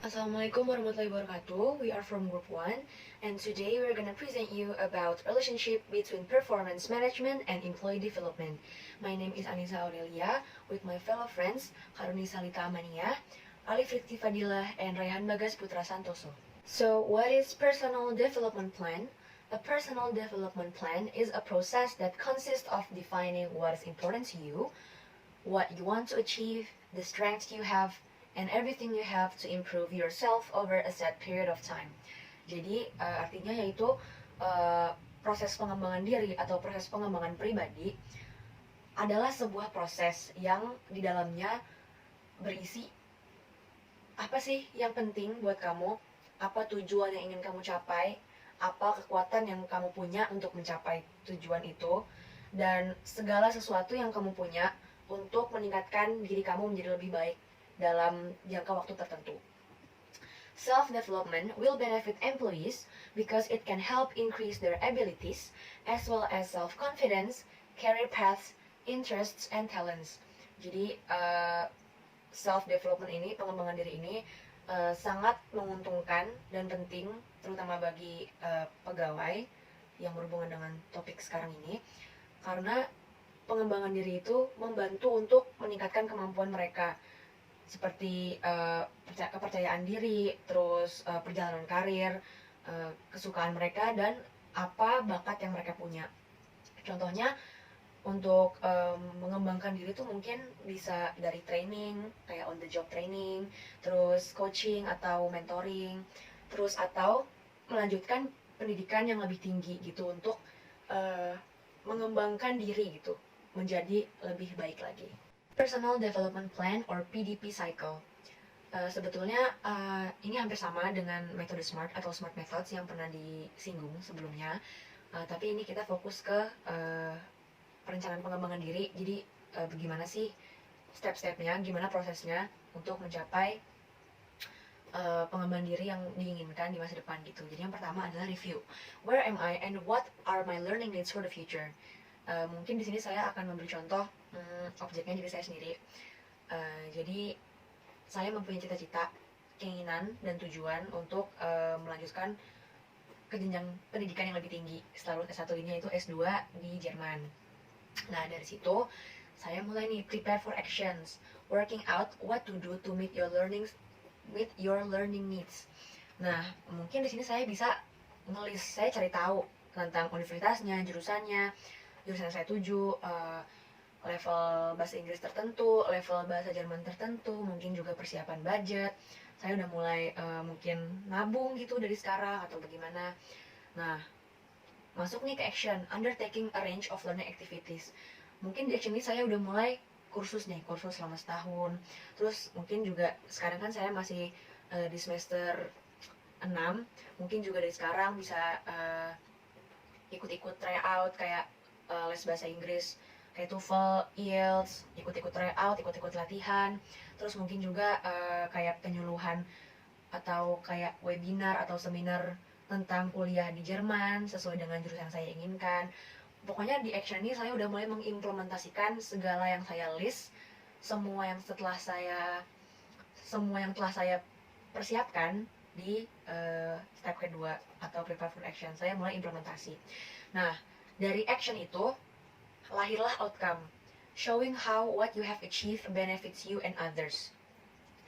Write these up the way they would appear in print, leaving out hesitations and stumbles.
Assalamualaikum warahmatullahi wabarakatuh. We are from Group 1 and today we're gonna present you about relationship between performance management and employee development. My name is Anissa Aurelia with my fellow friends Karuni Salita Amania, Alif Rifti Fadilah, and Raihan Bagas Putra Santoso. So what is personal development plan? A personal development plan is a process that consists of defining what is important to you, what you want to achieve, the strengths you have, and everything you have to improve yourself over a set period of time. Jadi artinya yaitu proses pengembangan diri atau proses pengembangan pribadi adalah sebuah proses yang di dalamnya berisi apa sih yang penting buat kamu, apa tujuan yang ingin kamu capai, apa kekuatan yang kamu punya untuk mencapai tujuan itu, dan segala sesuatu yang kamu punya untuk meningkatkan diri kamu menjadi lebih baik dalam jangka waktu tertentu. Self-development will benefit employees because it can help increase their abilities as well as self-confidence, career paths, interests, and talents. Jadi self-development ini, pengembangan diri ini sangat menguntungkan dan penting terutama bagi pegawai yang berhubungan dengan topik sekarang ini, karena pengembangan diri itu membantu untuk meningkatkan kemampuan mereka seperti kepercayaan diri, terus perjalanan karir, kesukaan mereka, dan apa bakat yang mereka punya. Contohnya untuk mengembangkan diri tuh mungkin bisa dari training, kayak on the job training, terus coaching atau mentoring, terus atau melanjutkan pendidikan yang lebih tinggi gitu untuk mengembangkan diri gitu, menjadi lebih baik lagi. Personal Development Plan or PDP Cycle. Sebetulnya ini hampir sama dengan metode SMART atau SMART Methods yang pernah disinggung sebelumnya, tapi ini kita fokus ke perencanaan pengembangan diri. Jadi bagaimana sih step-stepnya, gimana prosesnya untuk mencapai pengembangan diri yang diinginkan di masa depan gitu. Jadi yang pertama adalah review. Where am I and what are my learning needs for the future? Mungkin di sini saya akan memberi contoh objeknya diri saya sendiri. Jadi saya mempunyai cita-cita, keinginan, dan tujuan untuk melanjutkan ke jenjang pendidikan yang lebih tinggi setelah lulus S1 ini, yaitu S2 di Jerman. Nah dari situ saya mulai nih prepare for actions, working out what to do to meet your learning needs. Nah mungkin di sini saya bisa saya cari tahu tentang universitasnya, jurusan yang saya tuju, level bahasa Inggris tertentu, level bahasa Jerman tertentu, mungkin juga persiapan budget. Saya udah mulai mungkin nabung gitu dari sekarang atau bagaimana. Nah, masuk nih ke action, undertaking a range of learning activities. Mungkin di action ini saya udah mulai kursus selama setahun. Terus mungkin juga sekarang kan saya masih di semester 6, mungkin juga dari sekarang bisa ikut-ikut tryout kayak les bahasa Inggris kayak TOEFL, IELTS, ikut-ikut tryout, ikut-ikut latihan. Terus mungkin juga kayak penyuluhan atau kayak webinar atau seminar tentang kuliah di Jerman sesuai dengan jurusan yang saya inginkan. Pokoknya di action ini saya udah mulai mengimplementasikan segala yang saya list, semua yang telah saya persiapkan di step kedua atau prepare for action. Saya mulai implementasi. Nah, dari action itu lahirlah outcome, showing how what you have achieved benefits you and others.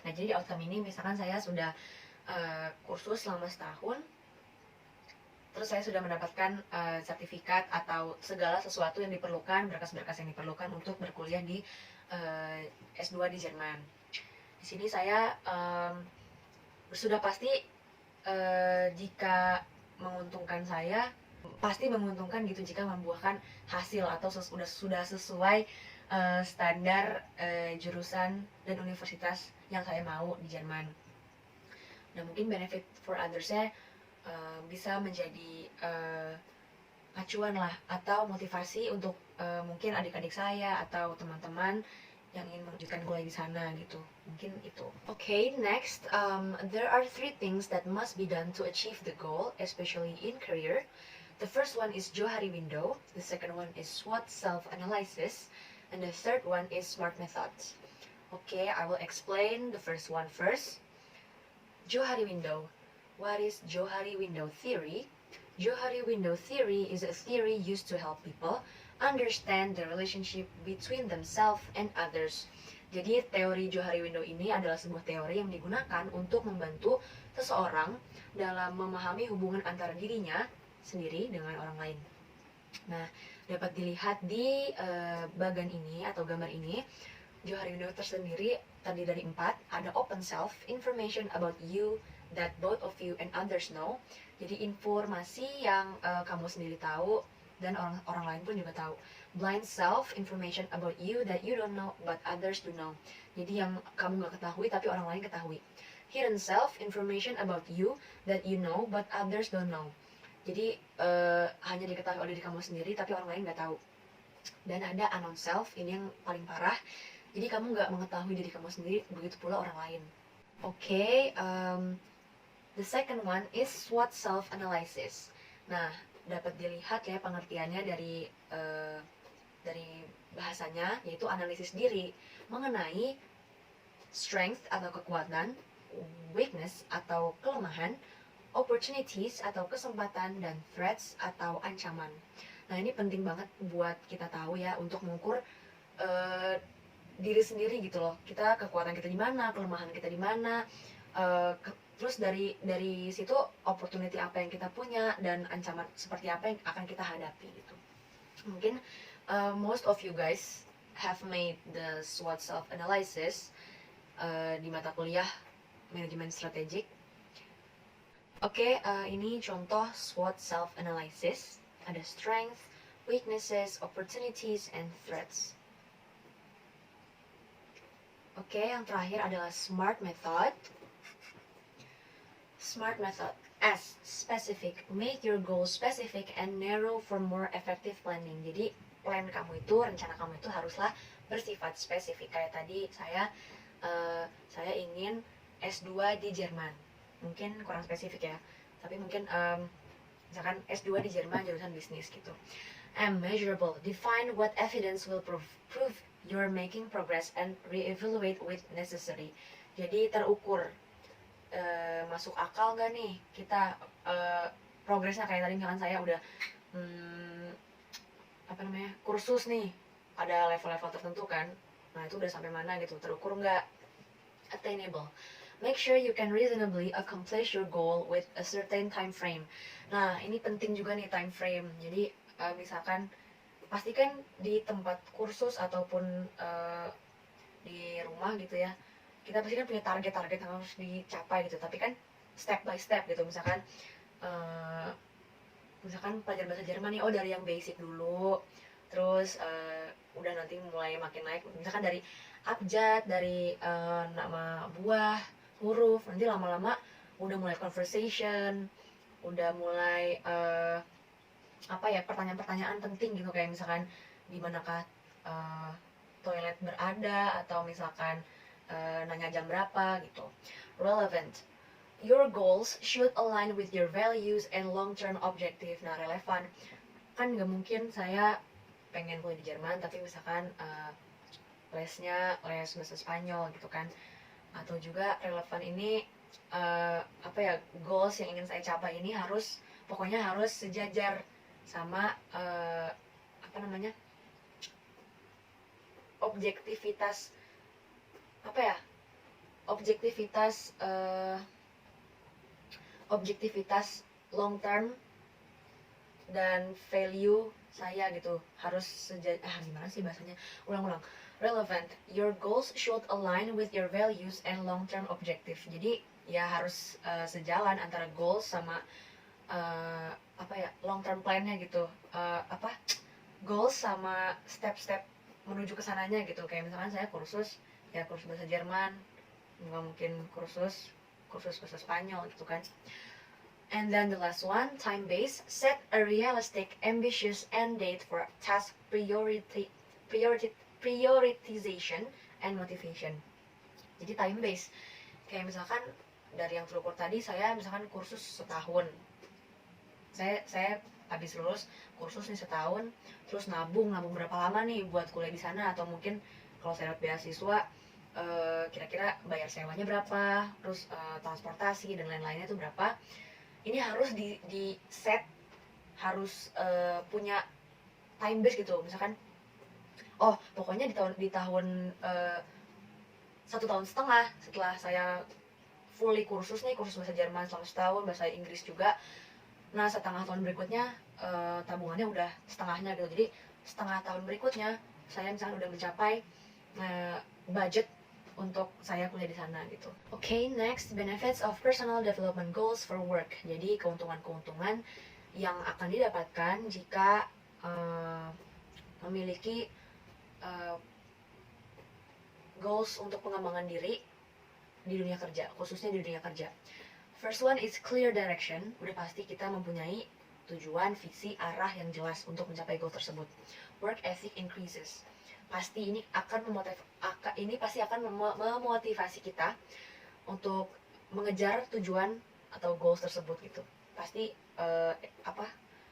Nah, jadi di outcome ini misalkan saya sudah kursus selama setahun, terus saya sudah mendapatkan sertifikat atau segala sesuatu yang diperlukan, berkas-berkas yang diperlukan untuk berkuliah di S2 di Jerman. Di sini saya sudah pasti jika menguntungkan saya, pasti menguntungkan gitu jika membuahkan hasil atau sudah sesuai standar jurusan dan universitas yang saya mau di Jerman. Nah mungkin benefit for others-nya bisa menjadi acuan lah atau motivasi untuk mungkin adik-adik saya atau teman-teman yang ingin melanjutkan kuliah di sana gitu. Mungkin itu. Okay, next, there are 3 things that must be done to achieve the goal, especially in career. The first one is Johari window, the second one is SWOT self-analysis, and the third one is SMART methods. Okay, I will explain the first one first. Johari window. What is Johari window theory? Johari window theory is a theory used to help people understand the relationship between themselves and others. Jadi teori Johari window ini adalah sebuah teori yang digunakan untuk membantu seseorang dalam memahami hubungan antara dirinya sendiri dengan orang lain. Nah, dapat dilihat di bagan ini atau gambar ini, Johari window tersendiri terdiri dari 4. Ada open self, information about you that both of you and others know. Jadi informasi yang kamu sendiri tahu dan orang lain pun juga tahu. Blind self, information about you that you don't know but others do know. Jadi yang kamu nggak ketahui tapi orang lain ketahui. Hidden self, information about you that you know but others don't know. Jadi hanya diketahui oleh diri kamu sendiri tapi orang lain nggak tahu. Dan ada unknown self, ini yang paling parah. Jadi kamu nggak mengetahui diri kamu sendiri, begitu pula orang lain. Oke, the second one is SWOT self-analysis. Nah, dapat dilihat ya pengertiannya dari bahasanya, yaitu analisis diri mengenai strength atau kekuatan, weakness atau kelemahan, opportunities atau kesempatan, dan threats atau ancaman. Nah, ini penting banget buat kita tahu ya, untuk mengukur diri sendiri gitu loh. Kita kekuatan kita di mana, kelemahan kita di mana, terus dari situ opportunity apa yang kita punya dan ancaman seperti apa yang akan kita hadapi gitu. Mungkin most of you guys have made the SWOT self analysis di mata kuliah manajemen strategik. Oke, ini contoh SWOT self analysis. Ada strength, weaknesses, opportunities, and threats. Oke, yang terakhir adalah SMART method. SMART method. S, specific. Make your goals specific and narrow for more effective planning. Jadi plan kamu itu, rencana kamu itu haruslah bersifat spesifik. Kayak tadi saya ingin S2 di Jerman. Mungkin kurang spesifik ya, tapi mungkin misalkan S2 di Jerman jurusan bisnis gitu. M, measurable. Define what evidence will prove you're making progress and re-evaluate with necessary. Jadi terukur, masuk akal nggak nih kita progresnya. Kayak tadi misalkan saya udah kursus nih, ada level-level tertentu kan. Nah itu udah sampai mana gitu, terukur nggak. Attainable. Make sure you can reasonably accomplish your goal with a certain time frame. Nah ini penting juga nih, time frame. Jadi misalkan pastikan di tempat kursus ataupun di rumah gitu ya, kita pasti kan punya target-target yang harus dicapai gitu, tapi kan step by step gitu. Misalkan pelajar bahasa Jerman nih, dari yang basic dulu, terus udah nanti mulai makin naik, misalkan dari abjad, dari nama buah, huruf, nanti lama-lama udah mulai conversation, udah mulai pertanyaan-pertanyaan penting gitu, kayak misalkan di manakah toilet berada, atau misalkan nanya jam berapa gitu. Relevant. Your goals should align with your values and long-term objective. Nah, relevan. Kan nggak mungkin saya pengen kuliah di Jerman, tapi misalkan lesnya les bahasa Spanyol gitu kan. Atau juga relevan ini goals yang ingin saya capai ini pokoknya harus sejajar sama objektivitas long term dan value saya gitu, harus gimana sih bahasanya, ulang-ulang. Relevant. Your goals should align with your values and long term objective. Jadi ya harus sejalan antara goals sama long term plan-nya gitu. Goals sama step-step menuju ke sananya gitu. Kayak misalkan saya kursus bahasa Jerman, nggak mungkin kursus bahasa Spanyol gitu kan. And then the last one, time based. Set a realistic, ambitious end date for task prioritization and motivation. Jadi time based. Kayak misalkan dari yang terukur tadi, saya misalkan kursus setahun. Saya habis lulus kursus nih setahun, terus nabung berapa lama nih buat kuliah di sana, atau mungkin kalau saya dapat beasiswa kira-kira bayar sewanya berapa, terus transportasi dan lain-lainnya itu berapa. Ini harus di set, harus punya time base gitu. Misalkan pokoknya di tahun 1,5 tahun setelah saya fully kursus bahasa Jerman selama setahun, bahasa Inggris juga. Nah, setengah tahun berikutnya tabungannya udah setengahnya gitu. Jadi setengah tahun berikutnya saya misalnya udah mencapai budget untuk saya kuliah di sana gitu. Okay, next, benefits of personal development goals for work. Jadi keuntungan-keuntungan yang akan didapatkan jika memiliki goals untuk pengembangan diri di dunia kerja, khususnya di dunia kerja. First one is clear direction. Udah pasti kita mempunyai tujuan, visi, arah yang jelas untuk mencapai goal tersebut. Work ethic increases. Pasti ini pasti akan memotivasi kita untuk mengejar tujuan atau goals tersebut gitu. Pasti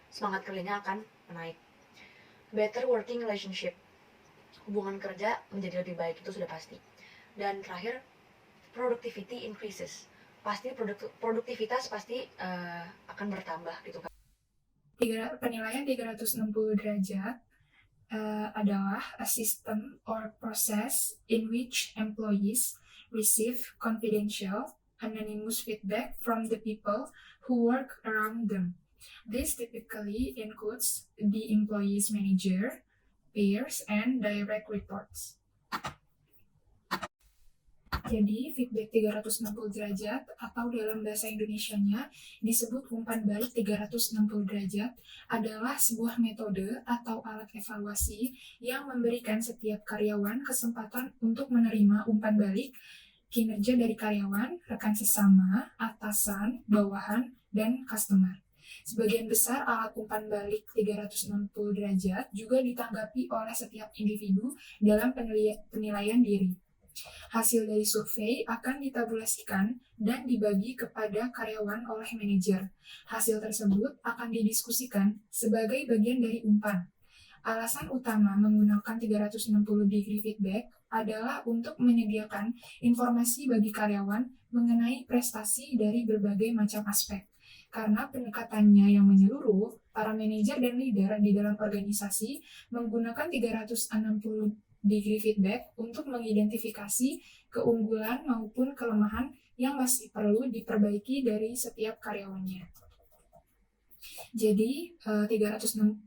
semangat kerjanya akan naik. Better working relationship. Hubungan kerja menjadi lebih baik, itu sudah pasti. Dan terakhir, productivity increases. Pasti produktivitas pasti akan bertambah gitu kan. Penilaian 360 derajat adalah a system or process in which employees receive confidential, anonymous feedback from the people who work around them. This typically includes the employee's manager, peers, and direct reports. Jadi, feedback 360 derajat atau dalam bahasa Indonesianya disebut umpan balik 360 derajat adalah sebuah metode atau alat evaluasi yang memberikan setiap karyawan kesempatan untuk menerima umpan balik kinerja dari karyawan, rekan sesama, atasan, bawahan, dan customer. Sebagian besar alat umpan balik 360 derajat juga ditanggapi oleh setiap individu dalam penilaian diri. Hasil dari survei akan ditabulasikan dan dibagi kepada karyawan oleh manajer. Hasil tersebut akan didiskusikan sebagai bagian dari umpan. Alasan utama menggunakan 360 degree feedback adalah untuk menyediakan informasi bagi karyawan mengenai prestasi dari berbagai macam aspek. Karena pendekatannya yang menyeluruh, para manajer dan leader di dalam organisasi menggunakan 360 degree feedback untuk mengidentifikasi keunggulan maupun kelemahan yang masih perlu diperbaiki dari setiap karyawannya. Jadi, 360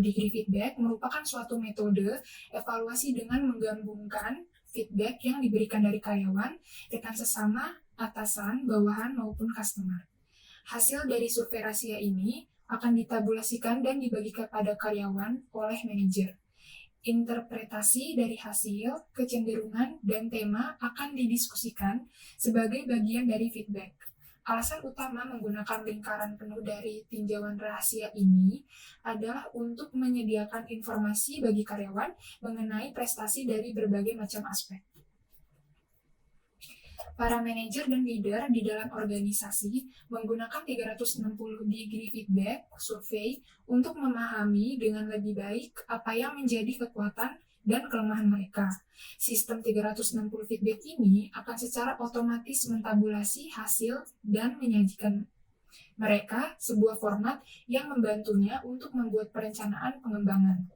degree feedback merupakan suatu metode evaluasi dengan menggabungkan feedback yang diberikan dari karyawan, rekan sesama, atasan, bawahan, maupun customer. Hasil dari survei rahasia ini akan ditabulasikan dan dibagi kepada karyawan oleh manajer. Interpretasi dari hasil, kecenderungan, dan tema akan didiskusikan sebagai bagian dari feedback. Alasan utama menggunakan lingkaran penuh dari tinjauan rahasia ini adalah untuk menyediakan informasi bagi karyawan mengenai prestasi dari berbagai macam aspek. Para manajer dan leader di dalam organisasi menggunakan 360 degree feedback survei untuk memahami dengan lebih baik apa yang menjadi kekuatan dan kelemahan mereka. Sistem 360 feedback ini akan secara otomatis mentabulasi hasil dan menyajikan mereka sebuah format yang membantunya untuk membuat perencanaan pengembangan.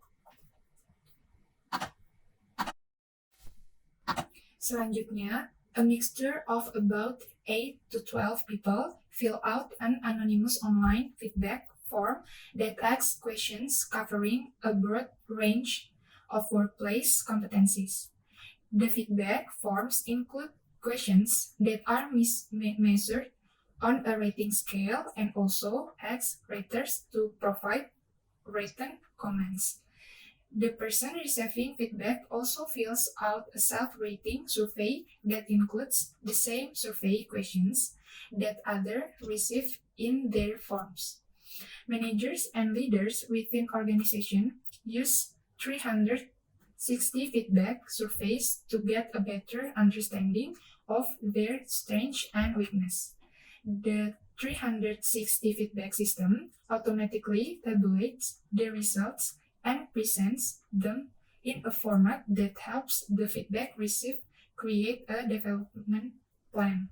Selanjutnya, a mixture of about 8 to 12 people fill out an anonymous online feedback form that asks questions covering a broad range of workplace competencies. The feedback forms include questions that are measured on a rating scale and also ask raters to provide written comments. The person receiving feedback also fills out a self-rating survey that includes the same survey questions that others receive in their forms. Managers and leaders within organizations use 360 feedback surveys to get a better understanding of their strengths and weakness. The 360 feedback system automatically tabulates the results and presents them in a format that helps the feedback receive create a development plan.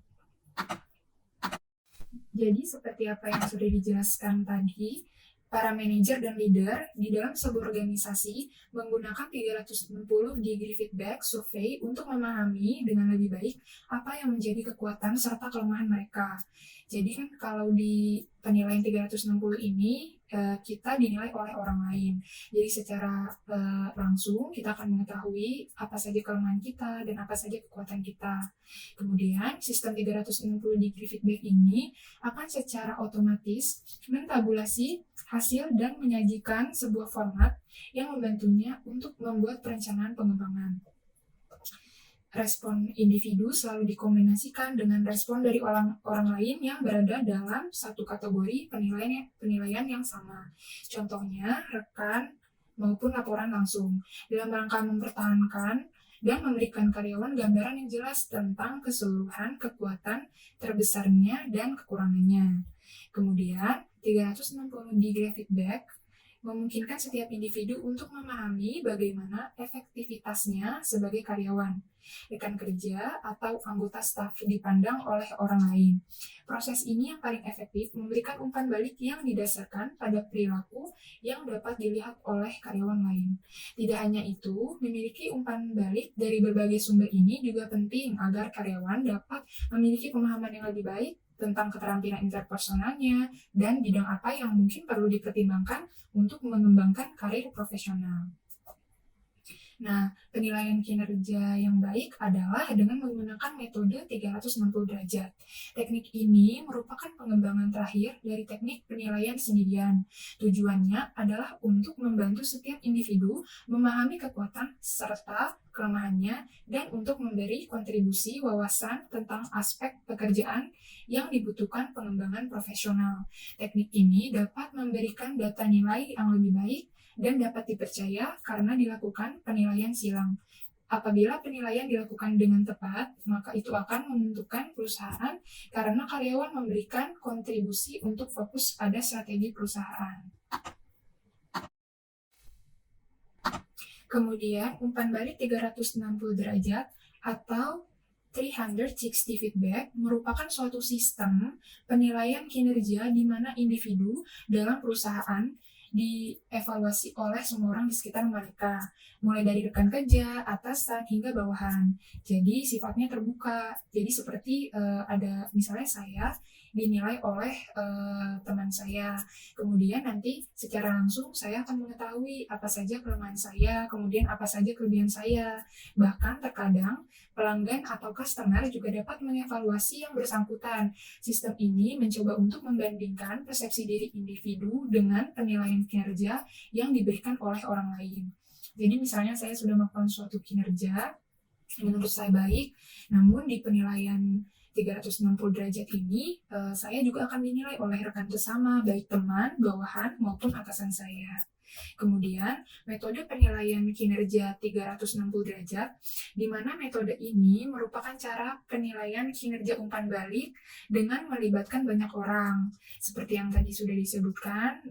Jadi seperti apa yang sudah dijelaskan tadi, para manajer dan leader di dalam sebuah organisasi menggunakan 360 degree feedback survey untuk memahami dengan lebih baik apa yang menjadi kekuatan serta kelemahan mereka. Jadi kan kalau di penilaian 360 ini kita dinilai oleh orang lain. Jadi secara langsung kita akan mengetahui apa saja kelemahan kita dan apa saja kekuatan kita. Kemudian sistem 360 degree feedback ini akan secara otomatis mentabulasi hasil dan menyajikan sebuah format yang membantunya untuk membuat perencanaan pengembangan. Respon individu selalu dikombinasikan dengan respon dari orang lain yang berada dalam satu kategori penilaian yang sama. Contohnya, rekan maupun laporan langsung. Dalam rangka mempertahankan dan memberikan karyawan gambaran yang jelas tentang keseluruhan kekuatan terbesarnya dan kekurangannya. Kemudian, 360 degree feedback memungkinkan setiap individu untuk memahami bagaimana efektivitasnya sebagai karyawan, rekan kerja, atau anggota staf dipandang oleh orang lain. Proses ini yang paling efektif memberikan umpan balik yang didasarkan pada perilaku yang dapat dilihat oleh karyawan lain. Tidak hanya itu, memiliki umpan balik dari berbagai sumber ini juga penting agar karyawan dapat memiliki pemahaman yang lebih baik tentang keterampilan interpersonalnya dan bidang apa yang mungkin perlu dipertimbangkan untuk mengembangkan karir profesional. Nah, penilaian kinerja yang baik adalah dengan menggunakan metode 360 derajat. Teknik ini merupakan pengembangan terakhir dari teknik penilaian sendirian. Tujuannya adalah untuk membantu setiap individu memahami kekuatan serta kelemahannya dan untuk memberi kontribusi wawasan tentang aspek pekerjaan yang dibutuhkan pengembangan profesional. Teknik ini dapat memberikan data nilai yang lebih baik dan dapat dipercaya karena dilakukan penilaian silang. Apabila penilaian dilakukan dengan tepat, maka itu akan menentukan perusahaan karena karyawan memberikan kontribusi untuk fokus pada strategi perusahaan. Kemudian, umpan balik 360 derajat atau 360 feedback merupakan suatu sistem penilaian kinerja di mana individu dalam perusahaan dievaluasi oleh semua orang di sekitar mereka, mulai dari rekan kerja, atasan, hingga bawahan. Jadi sifatnya terbuka. Jadi seperti ada misalnya saya dinilai oleh teman saya. Kemudian nanti secara langsung saya akan mengetahui apa saja kelemahan saya, kemudian apa saja kelebihan saya. Bahkan terkadang pelanggan atau customer juga dapat mengevaluasi yang bersangkutan. Sistem ini mencoba untuk membandingkan persepsi diri individu dengan penilaian kinerja yang diberikan oleh orang lain. Jadi misalnya saya sudah melakukan suatu kinerja menurut saya baik, namun di penilaian 360 derajat ini, saya juga akan dinilai oleh rekan bersama, baik teman, bawahan, maupun atasan saya. Kemudian, metode penilaian kinerja 360 derajat, di mana metode ini merupakan cara penilaian kinerja umpan balik dengan melibatkan banyak orang. Seperti yang tadi sudah disebutkan,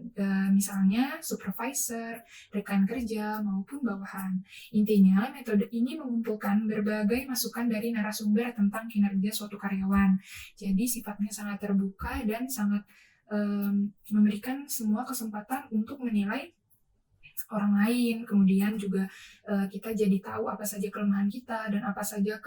misalnya supervisor, rekan kerja, maupun bawahan. Intinya, metode ini mengumpulkan berbagai masukan dari narasumber tentang kinerja suatu karyawan. Jadi, sifatnya sangat terbuka dan sangat memberikan semua kesempatan untuk menilai orang lain. Kemudian juga kita jadi tahu apa saja kelemahan kita dan apa saja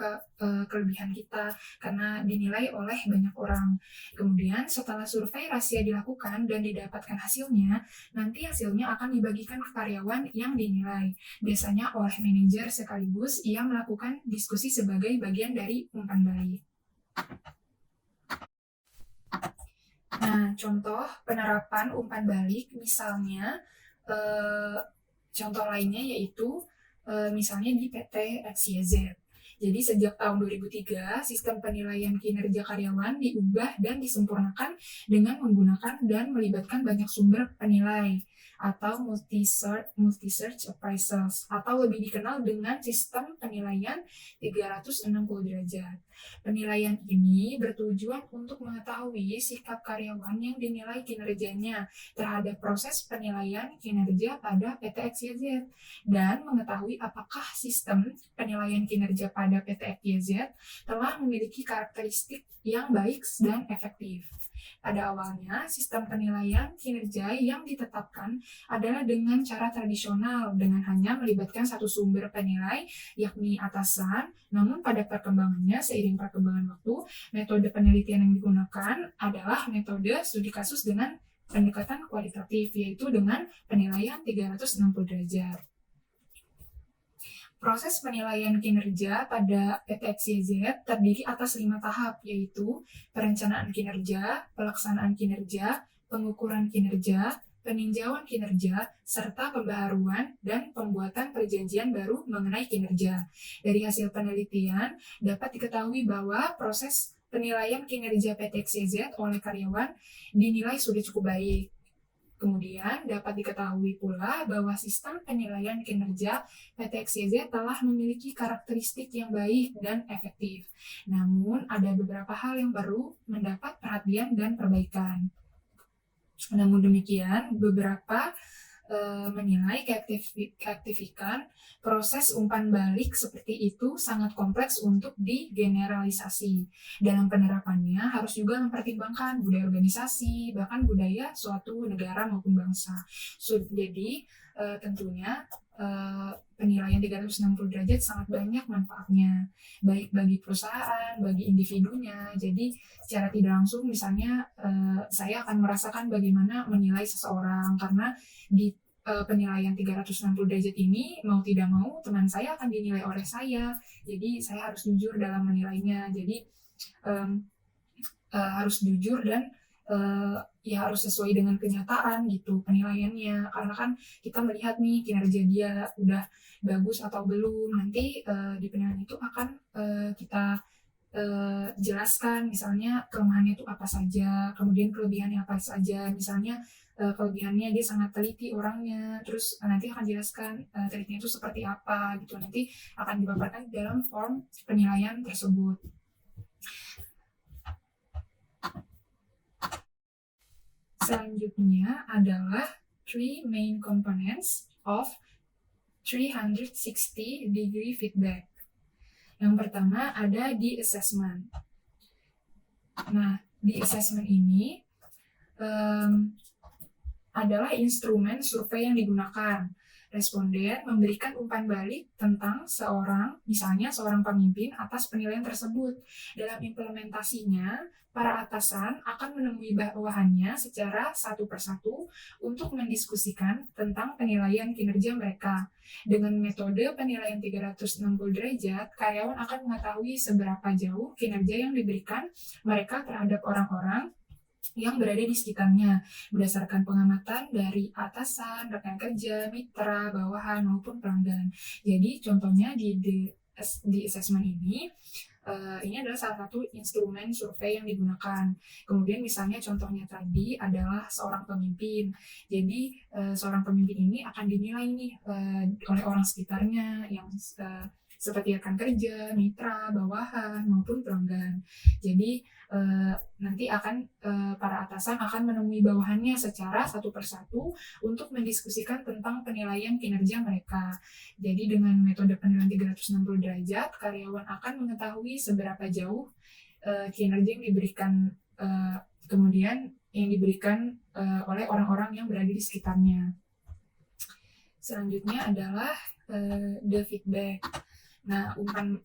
kelebihan kita karena dinilai oleh banyak orang. Kemudian setelah survei rahasia dilakukan dan didapatkan hasilnya, nanti hasilnya akan dibagikan ke karyawan yang dinilai. Biasanya oleh manajer sekaligus ia melakukan diskusi sebagai bagian dari umpan balik. Nah, contoh penerapan umpan balik misalnya contoh lainnya yaitu misalnya di PT XYZ. Jadi sejak tahun 2003, sistem penilaian kinerja karyawan diubah dan disempurnakan dengan menggunakan dan melibatkan banyak sumber penilai. atau multi-search appraisals, atau lebih dikenal dengan sistem penilaian 360 derajat. Penilaian ini bertujuan untuk mengetahui sikap karyawan yang dinilai kinerjanya terhadap proses penilaian kinerja pada PT XYZ dan mengetahui apakah sistem penilaian kinerja pada PT XYZ telah memiliki karakteristik yang baik dan efektif. Pada awalnya, sistem penilaian kinerja yang ditetapkan adalah dengan cara tradisional dengan hanya melibatkan satu sumber penilai, yakni atasan. Namun pada perkembangannya, seiring perkembangan waktu, metode penelitian yang digunakan adalah metode studi kasus dengan pendekatan kualitatif, yaitu dengan penilaian 360 derajat. Proses penilaian kinerja pada PT XYZ terdiri atas 5 tahap, yaitu perencanaan kinerja, pelaksanaan kinerja, pengukuran kinerja, peninjauan kinerja, serta pembaharuan dan pembuatan perjanjian baru mengenai kinerja. Dari hasil penelitian, dapat diketahui bahwa proses penilaian kinerja PT XYZ oleh karyawan dinilai sudah cukup baik. Kemudian dapat diketahui pula bahwa sistem penilaian kinerja PT XYZ telah memiliki karakteristik yang baik dan efektif. Namun ada beberapa hal yang perlu mendapat perhatian dan perbaikan. Namun demikian, beberapa menilai keaktifan proses umpan balik seperti itu sangat kompleks untuk digeneralisasi. Dalam penerapannya harus juga mempertimbangkan budaya organisasi, bahkan budaya suatu negara maupun bangsa. Jadi tentunya penilaian 360 derajat sangat banyak manfaatnya, baik bagi perusahaan, bagi individunya. Jadi secara tidak langsung misalnya saya akan merasakan bagaimana menilai seseorang, karena di penilaian 360 derajat ini mau tidak mau teman saya akan dinilai oleh saya. Jadi saya harus jujur dalam menilainya. Jadi harus jujur dan ya harus sesuai dengan kenyataan gitu penilaiannya, karena kan kita melihat nih kinerja dia udah bagus atau belum. Nanti di penilaian itu akan kita jelaskan misalnya kelemahannya itu apa saja, kemudian kelebihannya apa saja. Misalnya kelebihannya dia sangat teliti orangnya, terus nanti akan jelaskan telitinya itu seperti apa gitu, nanti akan dipaparkan dalam form penilaian tersebut. Selanjutnya adalah three main components of 360-degree feedback. Yang pertama ada di assessment. Nah, di assessment ini adalah instrumen survei yang digunakan. Responden memberikan umpan balik tentang misalnya seorang pemimpin atas penilaian tersebut. Dalam implementasinya, para atasan akan menemui bawahannya secara satu persatu untuk mendiskusikan tentang penilaian kinerja mereka. Dengan metode penilaian 360 derajat, karyawan akan mengetahui seberapa jauh kinerja yang diberikan mereka terhadap orang-orang yang berada di sekitarnya, berdasarkan pengamatan dari atasan, rekan kerja, mitra, bawahan, maupun pelanggan. Jadi contohnya di assessment ini adalah salah satu instrumen survei yang digunakan. Kemudian misalnya contohnya tadi adalah seorang pemimpin. Jadi seorang pemimpin ini akan dinilai nih oleh orang sekitarnya yang seperti rekan kerja, mitra, bawahan, maupun pelanggan. Jadi nanti para atasan akan menemui bawahannya secara satu persatu untuk mendiskusikan tentang penilaian kinerja mereka. Jadi dengan metode penilaian 360 derajat, karyawan akan mengetahui seberapa jauh kinerja yang diberikan kemudian yang diberikan oleh orang-orang yang berada di sekitarnya. Selanjutnya adalah the feedback. Nah,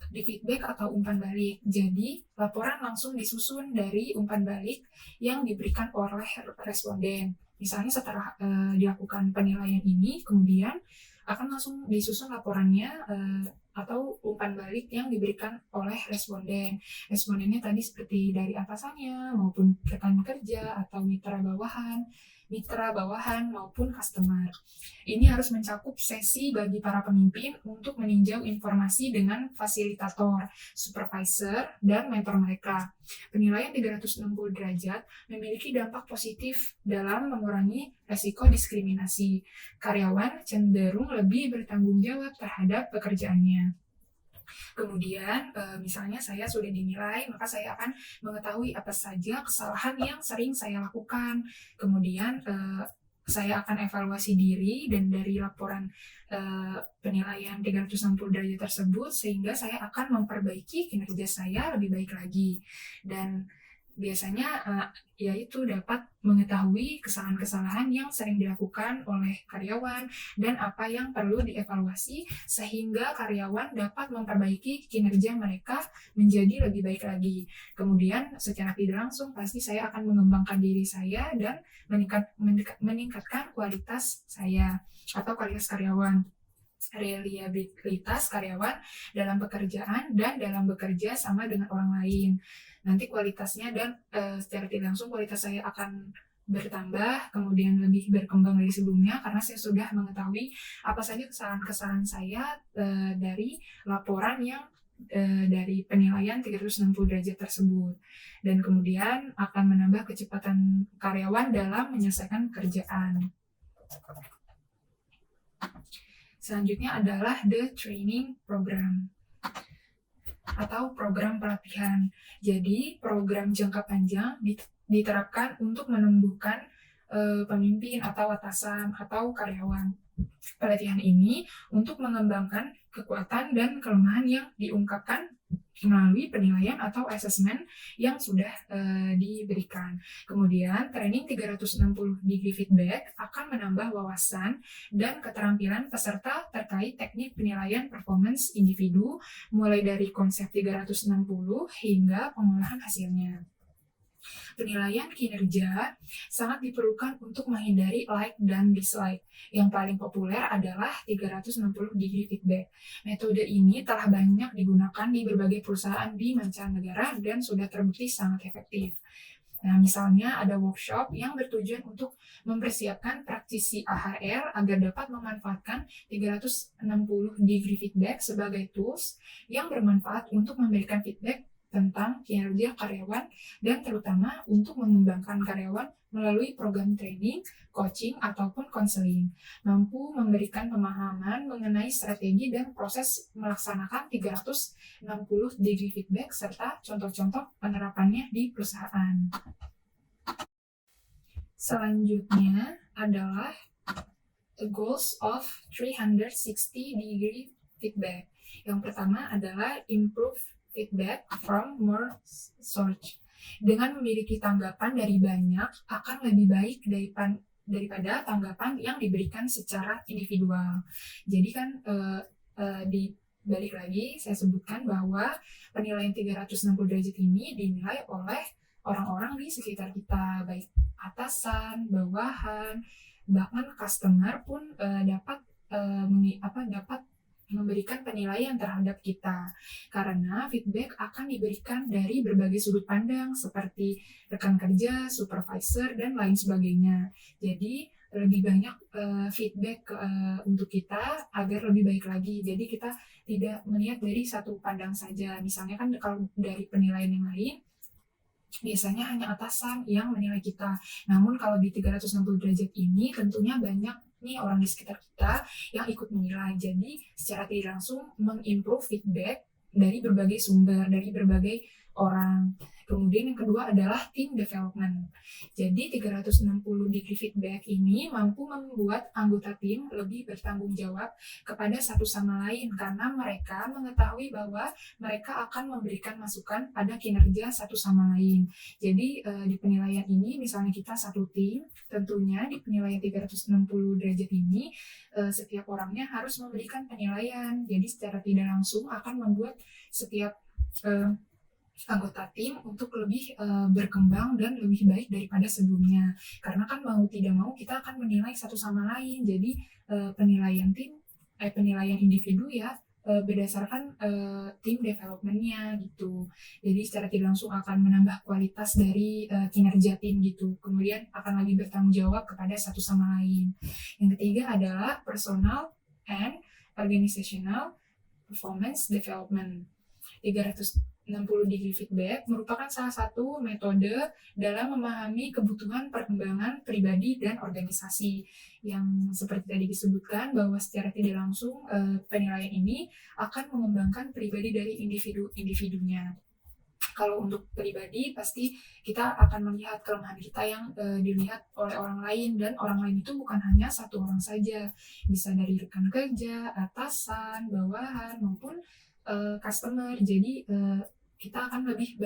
di feedback atau umpan balik. Jadi, laporan langsung disusun dari umpan balik yang diberikan oleh responden. Misalnya setelah dilakukan penilaian ini, kemudian akan langsung disusun laporannya atau umpan balik yang diberikan oleh responden. Respondennya tadi seperti dari atasannya maupun rekan kerja atau mitra bawahan. mitra bawahan, maupun customer. Ini harus mencakup sesi bagi para pemimpin untuk meninjau informasi dengan fasilitator, supervisor, dan mentor mereka. Penilaian 360 derajat memiliki dampak positif dalam mengurangi resiko diskriminasi. Karyawan cenderung lebih bertanggung jawab terhadap pekerjaannya. Kemudian, misalnya saya sudah dinilai, maka saya akan mengetahui apa saja kesalahan yang sering saya lakukan. Kemudian, saya akan evaluasi diri dan dari laporan penilaian 360 derajat tersebut, sehingga saya akan memperbaiki kinerja saya lebih baik lagi. Dan biasanya yaitu dapat mengetahui kesalahan-kesalahan yang sering dilakukan oleh karyawan dan apa yang perlu dievaluasi sehingga karyawan dapat memperbaiki kinerja mereka menjadi lebih baik lagi. Kemudian secara tidak langsung pasti saya akan mengembangkan diri saya dan meningkatkan kualitas saya atau kualitas karyawan. Reliabilitas karyawan dalam pekerjaan dan dalam bekerja sama dengan orang lain. Nanti kualitasnya dan secara tidak langsung kualitas saya akan bertambah, kemudian lebih berkembang dari sebelumnya karena saya sudah mengetahui apa saja kesalahan-kesalahan saya dari laporan yang dari penilaian 360 derajat tersebut. Dan kemudian akan menambah kecepatan karyawan dalam menyelesaikan pekerjaan. Selanjutnya adalah the training program atau program pelatihan. Jadi program jangka panjang diterapkan untuk menumbuhkan pemimpin atau atasan atau karyawan. Pelatihan ini untuk mengembangkan kekuatan dan kelemahan yang diungkapkan melalui penilaian atau asesmen yang sudah diberikan. Kemudian, training 360 degree feedback akan menambah wawasan dan keterampilan peserta terkait teknik penilaian performance individu, mulai dari konsep 360 hingga pengolahan hasilnya. Penilaian kinerja sangat diperlukan untuk menghindari like dan dislike. Yang paling populer adalah 360 degree feedback. Metode ini telah banyak digunakan di berbagai perusahaan di mancanegara dan sudah terbukti sangat efektif. Nah, misalnya ada workshop yang bertujuan untuk mempersiapkan praktisi AHR agar dapat memanfaatkan 360 degree feedback sebagai tools yang bermanfaat untuk memberikan feedback tentang kinerja karyawan dan terutama untuk mengembangkan karyawan melalui program training, coaching, ataupun konseling. Mampu memberikan pemahaman mengenai strategi dan proses melaksanakan 360 degree feedback serta contoh-contoh penerapannya di perusahaan. Selanjutnya adalah the goals of 360 degree feedback. Yang pertama adalah improve feedback from more source. Dengan memiliki tanggapan dari banyak akan lebih baik daripada tanggapan yang diberikan secara individual. Jadi kan balik lagi saya sebutkan bahwa penilaian 360 derajat ini dinilai oleh orang-orang di sekitar kita, baik atasan, bawahan, bahkan customer pun dapat memberikan penilaian terhadap kita karena feedback akan diberikan dari berbagai sudut pandang seperti rekan kerja, supervisor, dan lain sebagainya. Jadi lebih banyak feedback untuk kita agar lebih baik lagi. Jadi kita tidak melihat dari satu pandang saja. Misalnya kan kalau dari penilaian yang lain biasanya hanya atasan yang menilai kita. Namun kalau di 360 derajat ini tentunya banyak nih orang di sekitar kita yang ikut menilai. Jadi secara tidak langsung mengimprove feedback dari berbagai sumber, dari berbagai orang. Kemudian yang kedua adalah team development. Jadi 360 degree feedback ini mampu membuat anggota tim lebih bertanggung jawab kepada satu sama lain karena mereka mengetahui bahwa mereka akan memberikan masukan pada kinerja satu sama lain. Jadi di penilaian ini misalnya kita satu tim, tentunya di penilaian 360 derajat ini setiap orangnya harus memberikan penilaian. Jadi secara tidak langsung akan membuat setiap anggota tim untuk lebih berkembang dan lebih baik daripada sebelumnya. Karena kan mau tidak mau kita akan menilai satu sama lain. Jadi penilaian tim, penilaian individu ya berdasarkan tim development-nya gitu. Jadi secara tidak langsung akan menambah kualitas dari kinerja tim gitu. Kemudian akan lebih bertanggung jawab kepada satu sama lain. Yang ketiga adalah personal and organizational performance development. 360 degree feedback merupakan salah satu metode dalam memahami kebutuhan perkembangan pribadi dan organisasi, yang seperti tadi disebutkan bahwa secara tidak langsung penilaian ini akan mengembangkan pribadi dari individunya. Kalau untuk pribadi, pasti kita akan melihat kelemahan kita yang dilihat oleh orang lain, dan orang lain itu bukan hanya satu orang saja, bisa dari rekan kerja, atasan, bawahan, maupun customer. Jadi kita akan lebih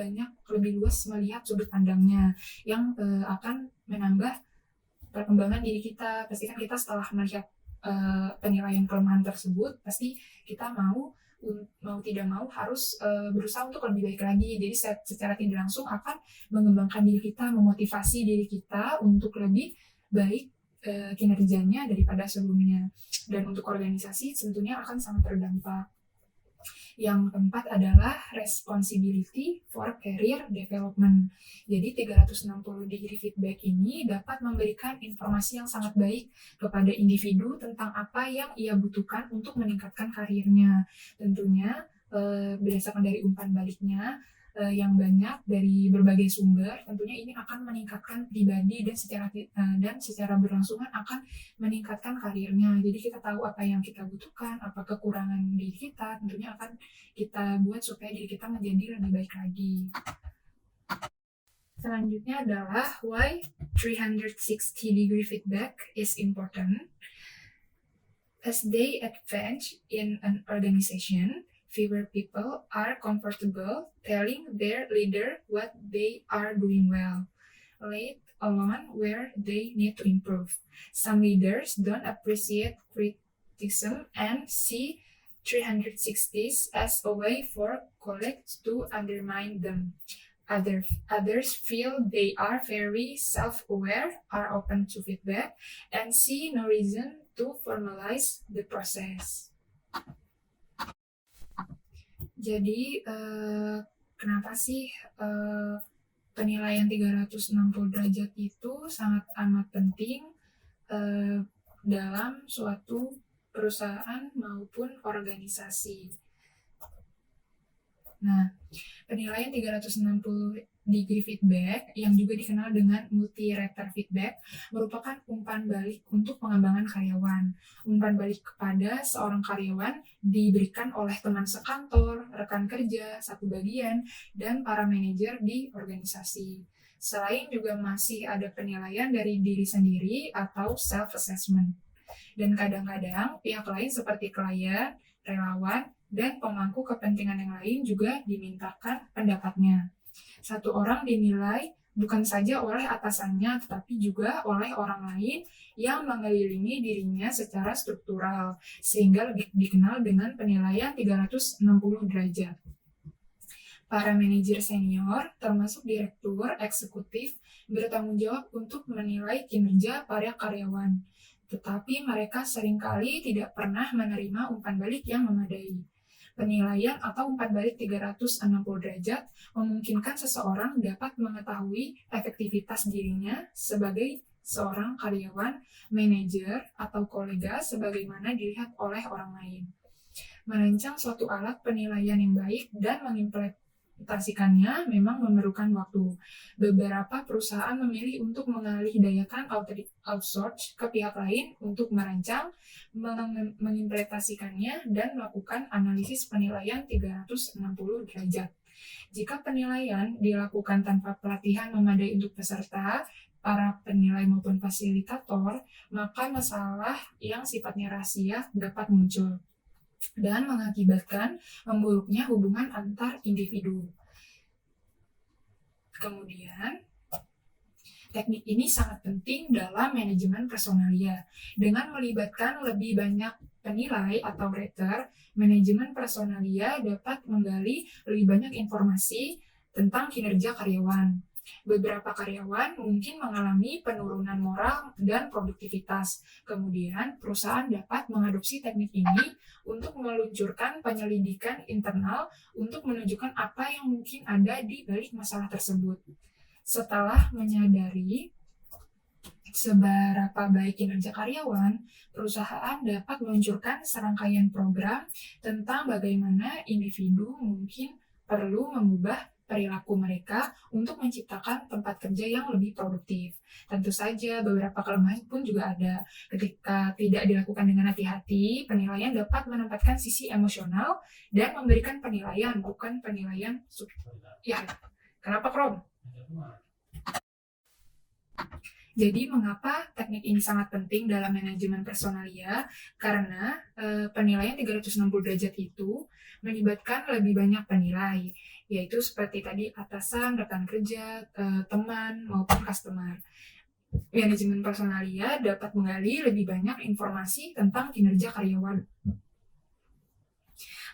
luas melihat sudut pandangnya yang akan menambah perkembangan diri kita. Pasti kan kita setelah melihat penilaian kelemahan tersebut, pasti kita mau tidak mau harus berusaha untuk lebih baik lagi. Jadi secara tidak langsung akan mengembangkan diri kita, memotivasi diri kita untuk lebih baik kinerjanya daripada sebelumnya. Dan untuk organisasi tentunya akan sangat terdampak. Yang keempat adalah responsibility for career development. Jadi 360 degree feedback ini dapat memberikan informasi yang sangat baik kepada individu tentang apa yang ia butuhkan untuk meningkatkan karirnya. Tentunya berdasarkan dari umpan baliknya yang banyak dari berbagai sumber, tentunya ini akan meningkatkan pribadi dan secara berlangsungan akan meningkatkan karirnya. Jadi kita tahu apa yang kita butuhkan, apa kekurangan diri kita, tentunya akan kita buat supaya diri kita menjadi lebih baik lagi. Selanjutnya adalah why 360 degree feedback is important. As they advance in an organization, fewer people are comfortable telling their leader what they are doing well, let alone where they need to improve. Some leaders don't appreciate criticism and see 360s as a way for colleagues to undermine them. Others feel they are very self-aware, are open to feedback, and see no reason to formalize the process. Jadi, kenapa sih penilaian 360 derajat itu sangat amat penting dalam suatu perusahaan maupun organisasi? Nah, penilaian 360 degree feedback yang juga dikenal dengan multi-rater feedback merupakan umpan balik untuk pengembangan karyawan. Umpan balik kepada seorang karyawan diberikan oleh teman sekantor, rekan kerja, satu bagian, dan para manajer di organisasi. Selain juga masih ada penilaian dari diri sendiri atau self-assessment. Dan kadang-kadang pihak lain seperti klien, relawan, dan pemangku kepentingan yang lain juga dimintakan pendapatnya. Satu orang dinilai bukan saja oleh atasannya, tetapi juga oleh orang lain yang mengelilingi dirinya secara struktural, sehingga lebih dikenal dengan penilaian 360 derajat. Para manajer senior, termasuk direktur eksekutif, bertanggung jawab untuk menilai kinerja para karyawan, tetapi mereka seringkali tidak pernah menerima umpan balik yang memadai. Penilaian atau umpan balik 360 derajat memungkinkan seseorang dapat mengetahui efektivitas dirinya sebagai seorang karyawan, manajer, atau kolega sebagaimana dilihat oleh orang lain. Merancang suatu alat penilaian yang baik dan mengimplementasikannya memang memerlukan waktu. Beberapa perusahaan memilih untuk mengalihdayakan outsource ke pihak lain untuk merancang, mengimplementasikannya, dan melakukan analisis penilaian 360 derajat. Jika penilaian dilakukan tanpa pelatihan memadai untuk peserta, para penilai maupun fasilitator, maka masalah yang sifatnya rahasia dapat muncul dan mengakibatkan memburuknya hubungan antar individu. Kemudian, teknik ini sangat penting dalam manajemen personalia. Dengan melibatkan lebih banyak penilai atau rater, manajemen personalia dapat menggali lebih banyak informasi tentang kinerja karyawan. Beberapa karyawan mungkin mengalami penurunan moral dan produktivitas. Kemudian, perusahaan dapat mengadopsi teknik ini untuk meluncurkan penyelidikan internal untuk menunjukkan apa yang mungkin ada di balik masalah tersebut. Setelah menyadari seberapa baik kinerja karyawan, perusahaan dapat meluncurkan serangkaian program tentang bagaimana individu mungkin perlu mengubah perilaku mereka untuk menciptakan tempat kerja yang lebih produktif. Tentu saja beberapa kelemahan pun juga ada. Ketika tidak dilakukan dengan hati-hati, penilaian dapat menempatkan sisi emosional dan memberikan penilaian, bukan penilaian ya. Kenapa, Krom? Jadi mengapa teknik ini sangat penting dalam manajemen personalia? Karena penilaian 360 derajat itu melibatkan lebih banyak penilai, yaitu seperti tadi atasan, rekan kerja, teman, maupun customer. Manajemen personalia dapat menggali lebih banyak informasi tentang kinerja karyawan.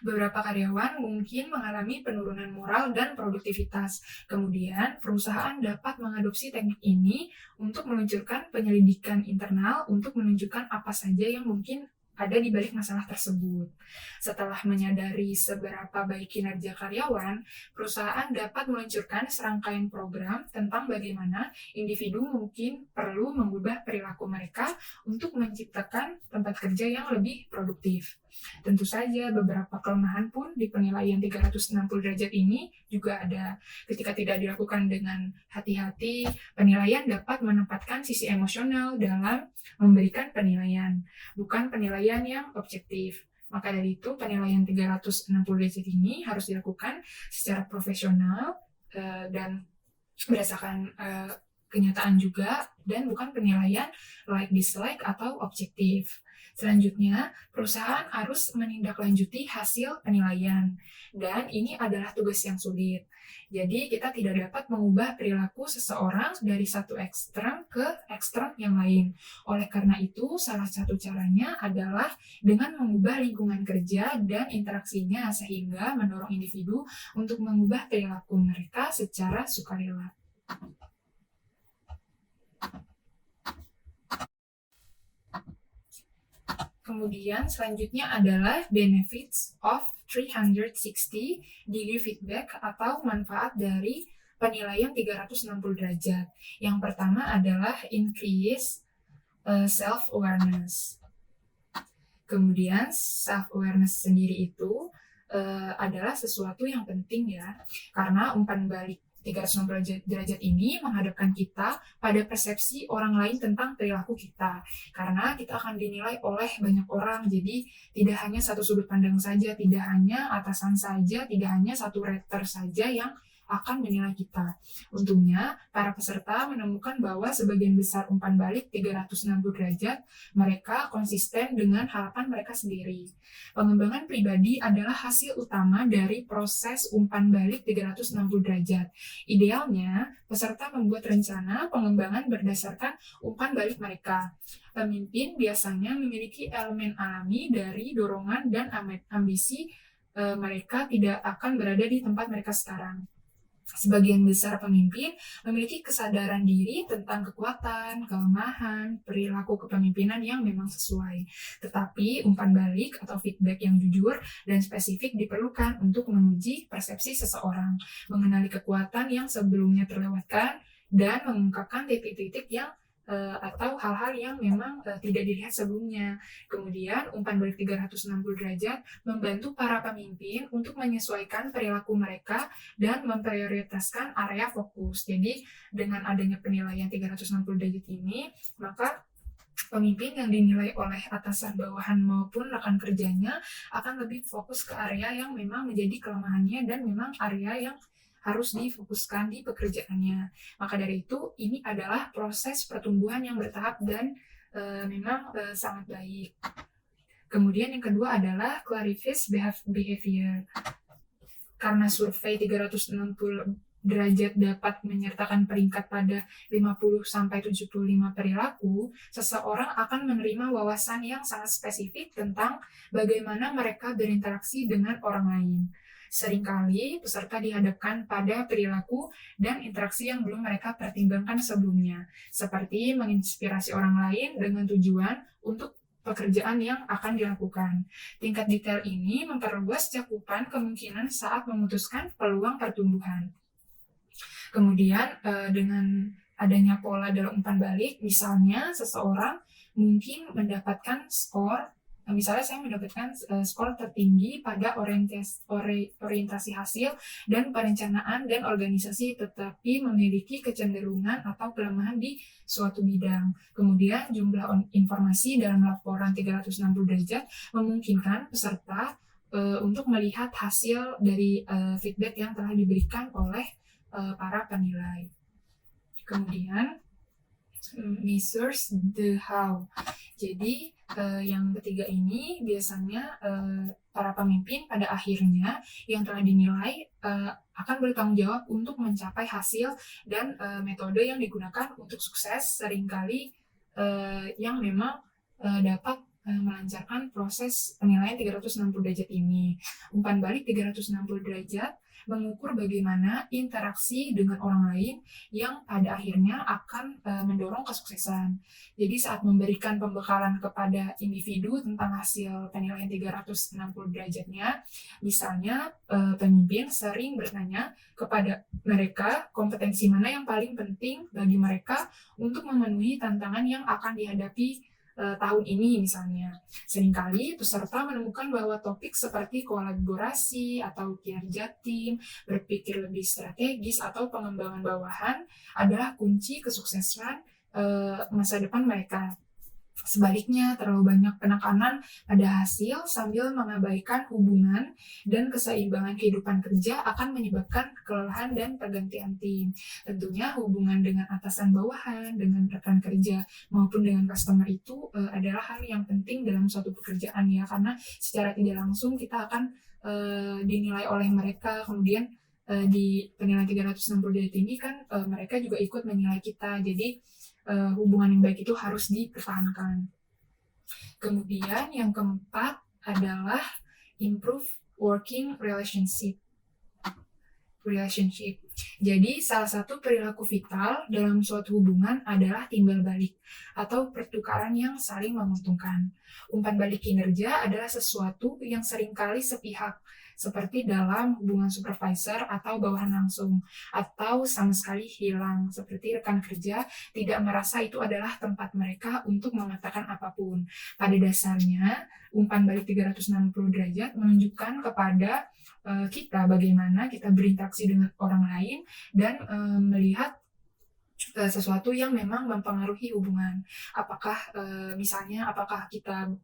Beberapa karyawan mungkin mengalami penurunan moral dan produktivitas. Kemudian, perusahaan dapat mengadopsi teknik ini untuk meluncurkan penyelidikan internal untuk menunjukkan apa saja yang mungkin ada di balik masalah tersebut. Setelah menyadari seberapa baik kinerja karyawan, perusahaan dapat meluncurkan serangkaian program tentang bagaimana individu mungkin perlu mengubah perilaku mereka untuk menciptakan tempat kerja yang lebih produktif. Tentu saja beberapa kelemahan pun di penilaian 360 derajat ini juga ada. Ketika tidak dilakukan dengan hati-hati, penilaian dapat menempatkan sisi emosional dalam memberikan penilaian, bukan penilaian yang objektif. Maka dari itu, penilaian 360 derajat ini harus dilakukan secara profesional dan berdasarkan kenyataan juga, dan bukan penilaian like dislike atau objektif. Selanjutnya, perusahaan harus menindaklanjuti hasil penilaian, dan ini adalah tugas yang sulit. Jadi, kita tidak dapat mengubah perilaku seseorang dari satu ekstrem ke ekstrem yang lain. Oleh karena itu, salah satu caranya adalah dengan mengubah lingkungan kerja dan interaksinya, sehingga mendorong individu untuk mengubah perilaku mereka secara sukarela. Kemudian selanjutnya adalah benefits of 360 degree feedback atau manfaat dari penilaian 360 derajat. Yang pertama adalah increase self-awareness. Kemudian self-awareness sendiri itu adalah sesuatu yang penting ya, karena umpan balik 360 derajat ini menghadapkan kita pada persepsi orang lain tentang perilaku kita. Karena kita akan dinilai oleh banyak orang, jadi tidak hanya satu sudut pandang saja, tidak hanya atasan saja, tidak hanya satu rater saja yang akan menilai kita. Untungnya, para peserta menemukan bahwa sebagian besar umpan balik 360 derajat mereka konsisten dengan harapan mereka sendiri. Pengembangan pribadi adalah hasil utama dari proses umpan balik 360 derajat. Idealnya, peserta membuat rencana pengembangan berdasarkan umpan balik mereka. Pemimpin biasanya memiliki elemen alami dari dorongan dan ambisi mereka tidak akan berada di tempat mereka sekarang. Sebagian besar pemimpin memiliki kesadaran diri tentang kekuatan, kelemahan, perilaku kepemimpinan yang memang sesuai. Tetapi umpan balik atau feedback yang jujur dan spesifik diperlukan untuk menguji persepsi seseorang, mengenali kekuatan yang sebelumnya terlewatkan, dan mengungkapkan titik-titik yang atau hal-hal yang memang tidak dilihat sebelumnya. Kemudian, umpan balik 360 derajat membantu para pemimpin untuk menyesuaikan perilaku mereka dan memprioritaskan area fokus. Jadi, dengan adanya penilaian 360 derajat ini, maka pemimpin yang dinilai oleh atasan, bawahan, maupun rekan kerjanya akan lebih fokus ke area yang memang menjadi kelemahannya dan memang area yang harus difokuskan di pekerjaannya. Maka dari itu, ini adalah proses pertumbuhan yang bertahap dan memang sangat baik. Kemudian yang kedua adalah clarifies behavior. Karena survei 360 derajat dapat menyertakan peringkat pada 50-75 perilaku, seseorang akan menerima wawasan yang sangat spesifik tentang bagaimana mereka berinteraksi dengan orang lain. Seringkali peserta dihadapkan pada perilaku dan interaksi yang belum mereka pertimbangkan sebelumnya, seperti menginspirasi orang lain dengan tujuan untuk pekerjaan yang akan dilakukan. Tingkat detail ini memperluas cakupan kemungkinan saat memutuskan peluang pertumbuhan. Kemudian dengan adanya pola dalam umpan balik, misalnya seseorang mungkin mendapatkan skor, misalnya saya mendapatkan skor tertinggi pada orientasi hasil dan perencanaan dan organisasi, tetapi memiliki kecenderungan atau kelemahan di suatu bidang. Kemudian jumlah informasi dalam laporan 360 derajat memungkinkan peserta untuk melihat hasil dari feedback yang telah diberikan oleh para penilai. Kemudian measures the how. Jadi yang ketiga ini biasanya para pemimpin pada akhirnya yang telah dinilai akan bertanggung jawab untuk mencapai hasil dan metode yang digunakan untuk sukses, seringkali yang memang dapat melancarkan proses penilaian 360 derajat ini. Umpan balik 360 derajat mengukur bagaimana interaksi dengan orang lain yang pada akhirnya akan mendorong kesuksesan. Jadi saat memberikan pembekalan kepada individu tentang hasil penilaian 360 derajatnya, misalnya pemimpin sering bertanya kepada mereka kompetensi mana yang paling penting bagi mereka untuk memenuhi tantangan yang akan dihadapi tahun ini misalnya. Seringkali peserta menemukan bahwa topik seperti kolaborasi atau kinerja tim, berpikir lebih strategis, atau pengembangan bawahan adalah kunci kesuksesan masa depan mereka. Sebaliknya, terlalu banyak penekanan pada hasil sambil mengabaikan hubungan dan keseimbangan kehidupan kerja akan menyebabkan kelelahan dan pergantian tim. Tentunya hubungan dengan atasan bawahan, dengan rekan kerja, maupun dengan customer itu adalah hal yang penting dalam suatu pekerjaan ya, karena secara tidak langsung kita akan dinilai oleh mereka. Kemudian di penilaian 360 derajat ini kan mereka juga ikut menilai kita, jadi hubungan yang baik itu harus dipertahankan. Kemudian yang keempat adalah improve working relationship. Jadi salah satu perilaku vital dalam suatu hubungan adalah timbal balik atau pertukaran yang saling menguntungkan. Umpan balik kinerja adalah sesuatu yang seringkali sepihak, seperti dalam hubungan supervisor atau bawahan langsung, atau sama sekali hilang, seperti rekan kerja tidak merasa itu adalah tempat mereka untuk mengatakan apapun. Pada dasarnya, umpan balik 360 derajat menunjukkan kepada kita bagaimana kita berinteraksi dengan orang lain dan melihat sesuatu yang memang mempengaruhi hubungan. Apakah misalnya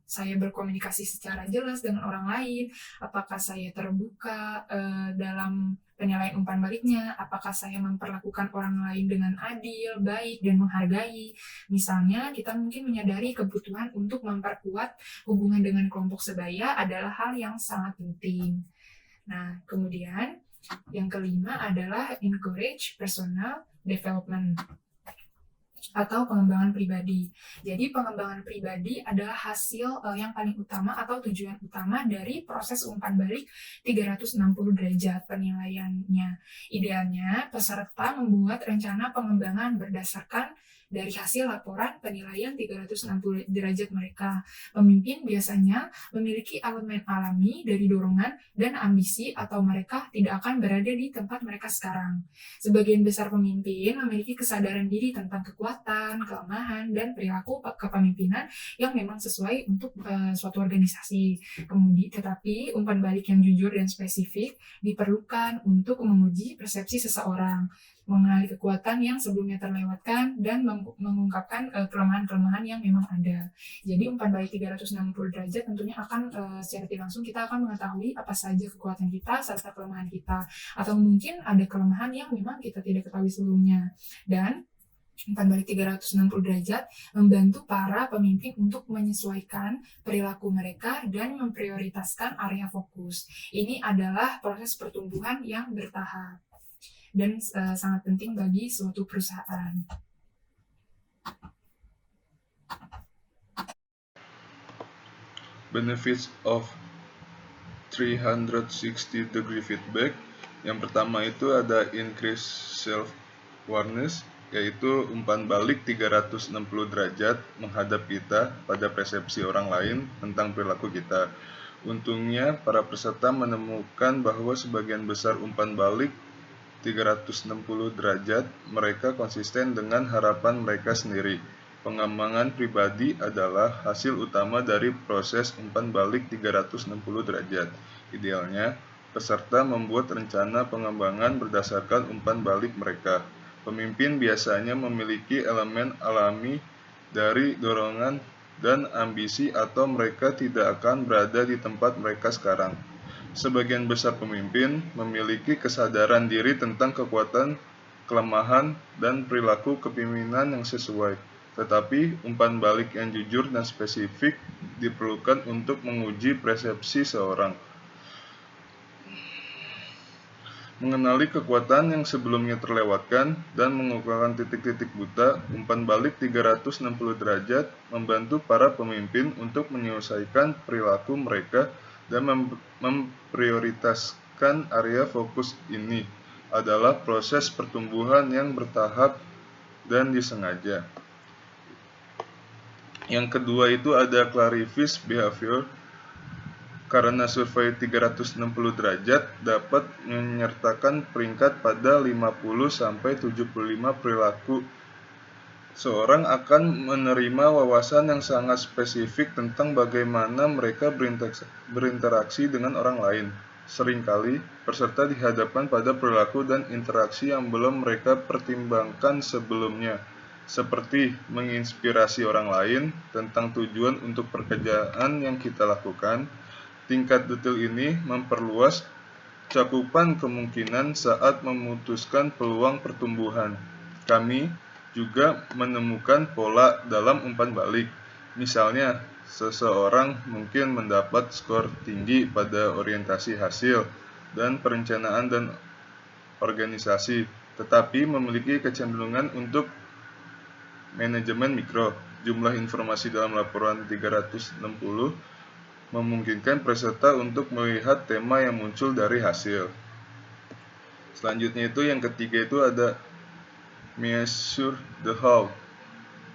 saya berkomunikasi secara jelas dengan orang lain, apakah saya terbuka dalam penilaian umpan baliknya, apakah saya memperlakukan orang lain dengan adil, baik, dan menghargai. Misalnya kita mungkin menyadari kebutuhan untuk memperkuat hubungan dengan kelompok sebaya adalah hal yang sangat penting. Nah, kemudian yang kelima adalah encourage personal development atau pengembangan pribadi. Jadi pengembangan pribadi adalah hasil yang paling utama atau tujuan utama dari proses umpan balik 360 derajat penilaiannya. Idealnya, peserta membuat rencana pengembangan berdasarkan dari hasil laporan penilaian 360 derajat mereka. Pemimpin biasanya memiliki elemen alami dari dorongan dan ambisi atau mereka tidak akan berada di tempat mereka sekarang. Sebagian besar pemimpin memiliki kesadaran diri tentang kekuatan, kelemahan, dan perilaku kepemimpinan yang memang sesuai untuk suatu organisasi. Kemudian, tetapi umpan balik yang jujur dan spesifik diperlukan untuk menguji persepsi seseorang, mengenali kekuatan yang sebelumnya terlewatkan, dan mengungkapkan kelemahan-kelemahan yang memang ada. Jadi umpan balik 360 derajat tentunya akan secara tidak langsung kita akan mengetahui apa saja kekuatan kita serta kelemahan kita, atau mungkin ada kelemahan yang memang kita tidak ketahui sebelumnya. Dan umpan balik 360 derajat membantu para pemimpin untuk menyesuaikan perilaku mereka dan memprioritaskan area fokus. Ini adalah proses pertumbuhan yang bertahap dan sangat penting bagi suatu perusahaan. Benefits of 360 degree feedback. Yang pertama itu ada increase self-awareness, yaitu umpan balik 360 derajat menghadap kita pada persepsi orang lain tentang perilaku kita. Untungnya, para peserta menemukan bahwa sebagian besar umpan balik 360 derajat mereka konsisten dengan harapan mereka sendiri. Pengembangan pribadi adalah hasil utama dari proses umpan balik 360 derajat. Idealnya, peserta membuat rencana pengembangan berdasarkan umpan balik mereka. Pemimpin biasanya memiliki elemen alami dari dorongan dan ambisi atau mereka tidak akan berada di tempat mereka sekarang. Sebagian besar pemimpin memiliki kesadaran diri tentang kekuatan, kelemahan, dan perilaku kepemimpinan yang sesuai. Tetapi umpan balik yang jujur dan spesifik diperlukan untuk menguji persepsi seorang. Mengenali kekuatan yang sebelumnya terlewatkan dan mengukurkan titik-titik buta, umpan balik 360 derajat membantu para pemimpin untuk menyelesaikan perilaku mereka dan memprioritaskan area fokus. Ini adalah proses pertumbuhan yang bertahap dan disengaja. Yang kedua itu ada clarify behavior. Karena survei 360 derajat dapat menyertakan peringkat pada 50-75 perilaku. Seorang akan menerima wawasan yang sangat spesifik tentang bagaimana mereka berinteraksi dengan orang lain. Seringkali, peserta dihadapkan pada perilaku dan interaksi yang belum mereka pertimbangkan sebelumnya, seperti menginspirasi orang lain tentang tujuan untuk pekerjaan yang kita lakukan. Tingkat detail ini memperluas cakupan kemungkinan saat memutuskan peluang pertumbuhan. Kami juga menemukan pola dalam umpan balik. Misalnya, seseorang mungkin mendapat skor tinggi pada orientasi hasil dan perencanaan dan organisasi, tetapi memiliki kecenderungan untuk manajemen mikro. Jumlah informasi dalam laporan 360 memungkinkan peserta untuk melihat tema yang muncul dari hasil. Selanjutnya itu yang ketiga itu ada measure the how.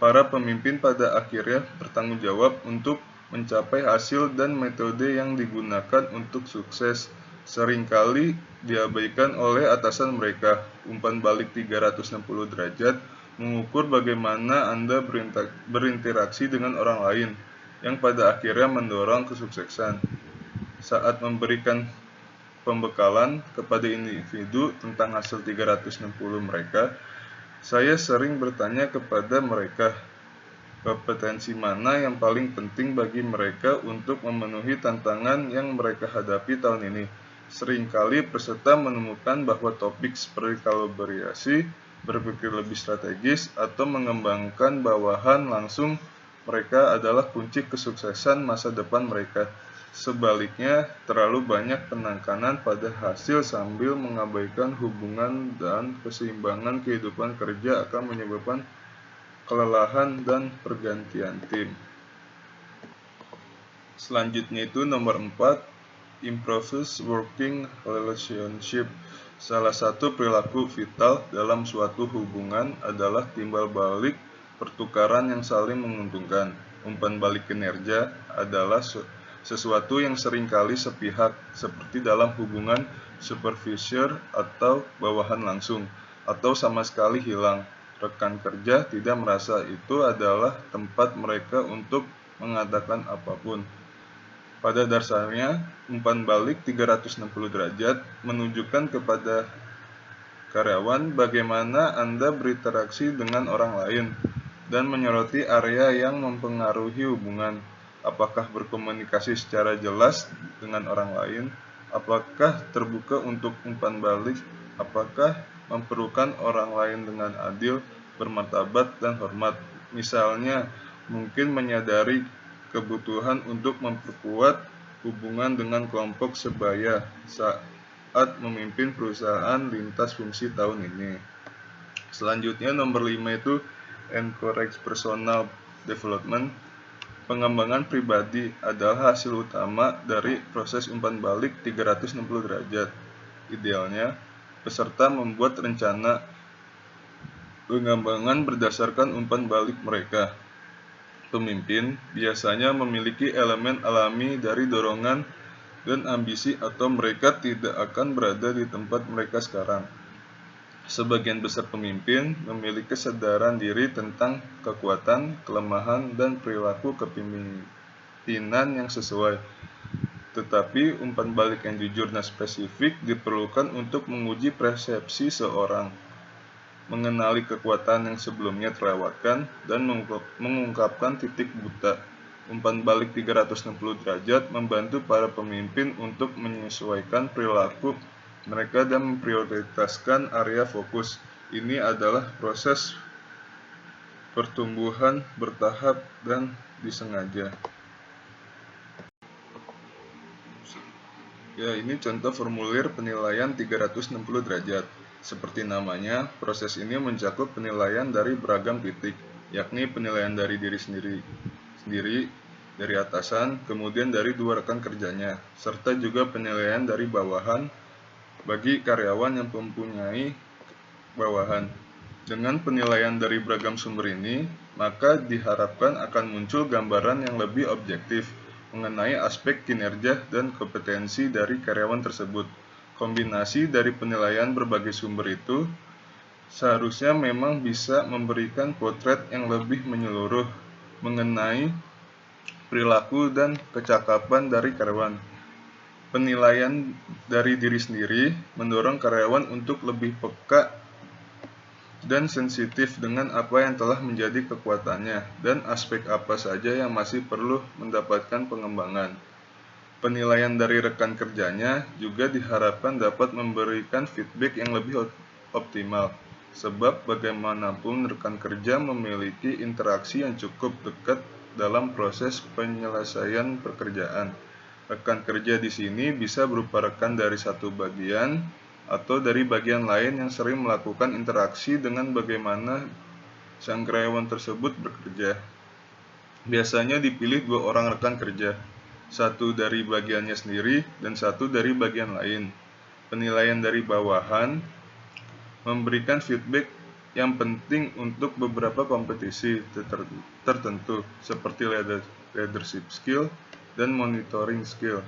Para pemimpin pada akhirnya bertanggung jawab untuk mencapai hasil dan metode yang digunakan untuk sukses. Seringkali diabaikan oleh atasan mereka. Umpan balik 360 derajat mengukur bagaimana Anda berinteraksi dengan orang lain, yang pada akhirnya mendorong kesuksesan. Saat memberikan pembekalan kepada individu tentang hasil 360 mereka, saya sering bertanya kepada mereka, kompetensi mana yang paling penting bagi mereka untuk memenuhi tantangan yang mereka hadapi tahun ini. Seringkali peserta menemukan bahwa topik seperti kolaborasi, berpikir lebih strategis, atau mengembangkan bawahan langsung mereka adalah kunci kesuksesan masa depan mereka. Sebaliknya, terlalu banyak penekanan pada hasil sambil mengabaikan hubungan dan keseimbangan kehidupan kerja akan menyebabkan kelelahan dan pergantian tim. Selanjutnya itu nomor 4, improves working relationship. Salah satu perilaku vital dalam suatu hubungan adalah timbal balik pertukaran yang saling menguntungkan. Umpan balik kinerja adalah sesuatu yang seringkali sepihak, seperti dalam hubungan supervisor atau bawahan langsung, atau sama sekali hilang. Rekan kerja tidak merasa itu adalah tempat mereka untuk mengatakan apapun. Pada dasarnya, umpan balik 360 derajat menunjukkan kepada karyawan bagaimana Anda berinteraksi dengan orang lain dan menyoroti area yang mempengaruhi hubungan. Apakah berkomunikasi secara jelas dengan orang lain? Apakah terbuka untuk umpan balik? Apakah memperlakukan orang lain dengan adil, bermartabat, dan hormat? Misalnya, mungkin menyadari kebutuhan untuk memperkuat hubungan dengan kelompok sebaya saat memimpin perusahaan lintas fungsi tahun ini. Selanjutnya nomor 5 itu encourage personal development. Pengembangan pribadi adalah hasil utama dari proses umpan balik 360 derajat. Idealnya, peserta membuat rencana pengembangan berdasarkan umpan balik mereka. Pemimpin biasanya memiliki elemen alami dari dorongan dan ambisi atau mereka tidak akan berada di tempat mereka sekarang. Sebagian besar pemimpin memiliki kesadaran diri tentang kekuatan, kelemahan, dan perilaku kepemimpinan yang sesuai. Tetapi umpan balik yang jujur dan spesifik diperlukan untuk menguji persepsi seorang, mengenali kekuatan yang sebelumnya terlewatkan, dan mengungkapkan titik buta. Umpan balik 360 derajat membantu para pemimpin untuk menyesuaikan perilaku mereka dan memprioritaskan area fokus. Ini adalah proses pertumbuhan bertahap dan disengaja. Ya, ini contoh formulir penilaian 360 derajat. Seperti namanya, proses ini mencakup penilaian dari beragam titik, yakni penilaian dari diri sendiri, dari atasan, kemudian dari dua rekan kerjanya, serta juga penilaian dari bawahan bagi karyawan yang mempunyai bawahan. Dengan penilaian dari beragam sumber ini, maka diharapkan akan muncul gambaran yang lebih objektif mengenai aspek kinerja dan kompetensi dari karyawan tersebut. Kombinasi dari penilaian berbagai sumber itu seharusnya memang bisa memberikan potret yang lebih menyeluruh mengenai perilaku dan kecakapan dari karyawan. Penilaian dari diri sendiri mendorong karyawan untuk lebih peka dan sensitif dengan apa yang telah menjadi kekuatannya dan aspek apa saja yang masih perlu mendapatkan pengembangan. Penilaian dari rekan kerjanya juga diharapkan dapat memberikan feedback yang lebih optimal, sebab bagaimanapun rekan kerja memiliki interaksi yang cukup dekat dalam proses penyelesaian pekerjaan. Rekan kerja di sini bisa berupa rekan dari satu bagian atau dari bagian lain yang sering melakukan interaksi dengan bagaimana sang karyawan tersebut bekerja. Biasanya dipilih dua orang rekan kerja, satu dari bagiannya sendiri dan satu dari bagian lain. Penilaian dari bawahan memberikan feedback yang penting untuk beberapa kompetisi tertentu, seperti leadership skill dan monitoring skill.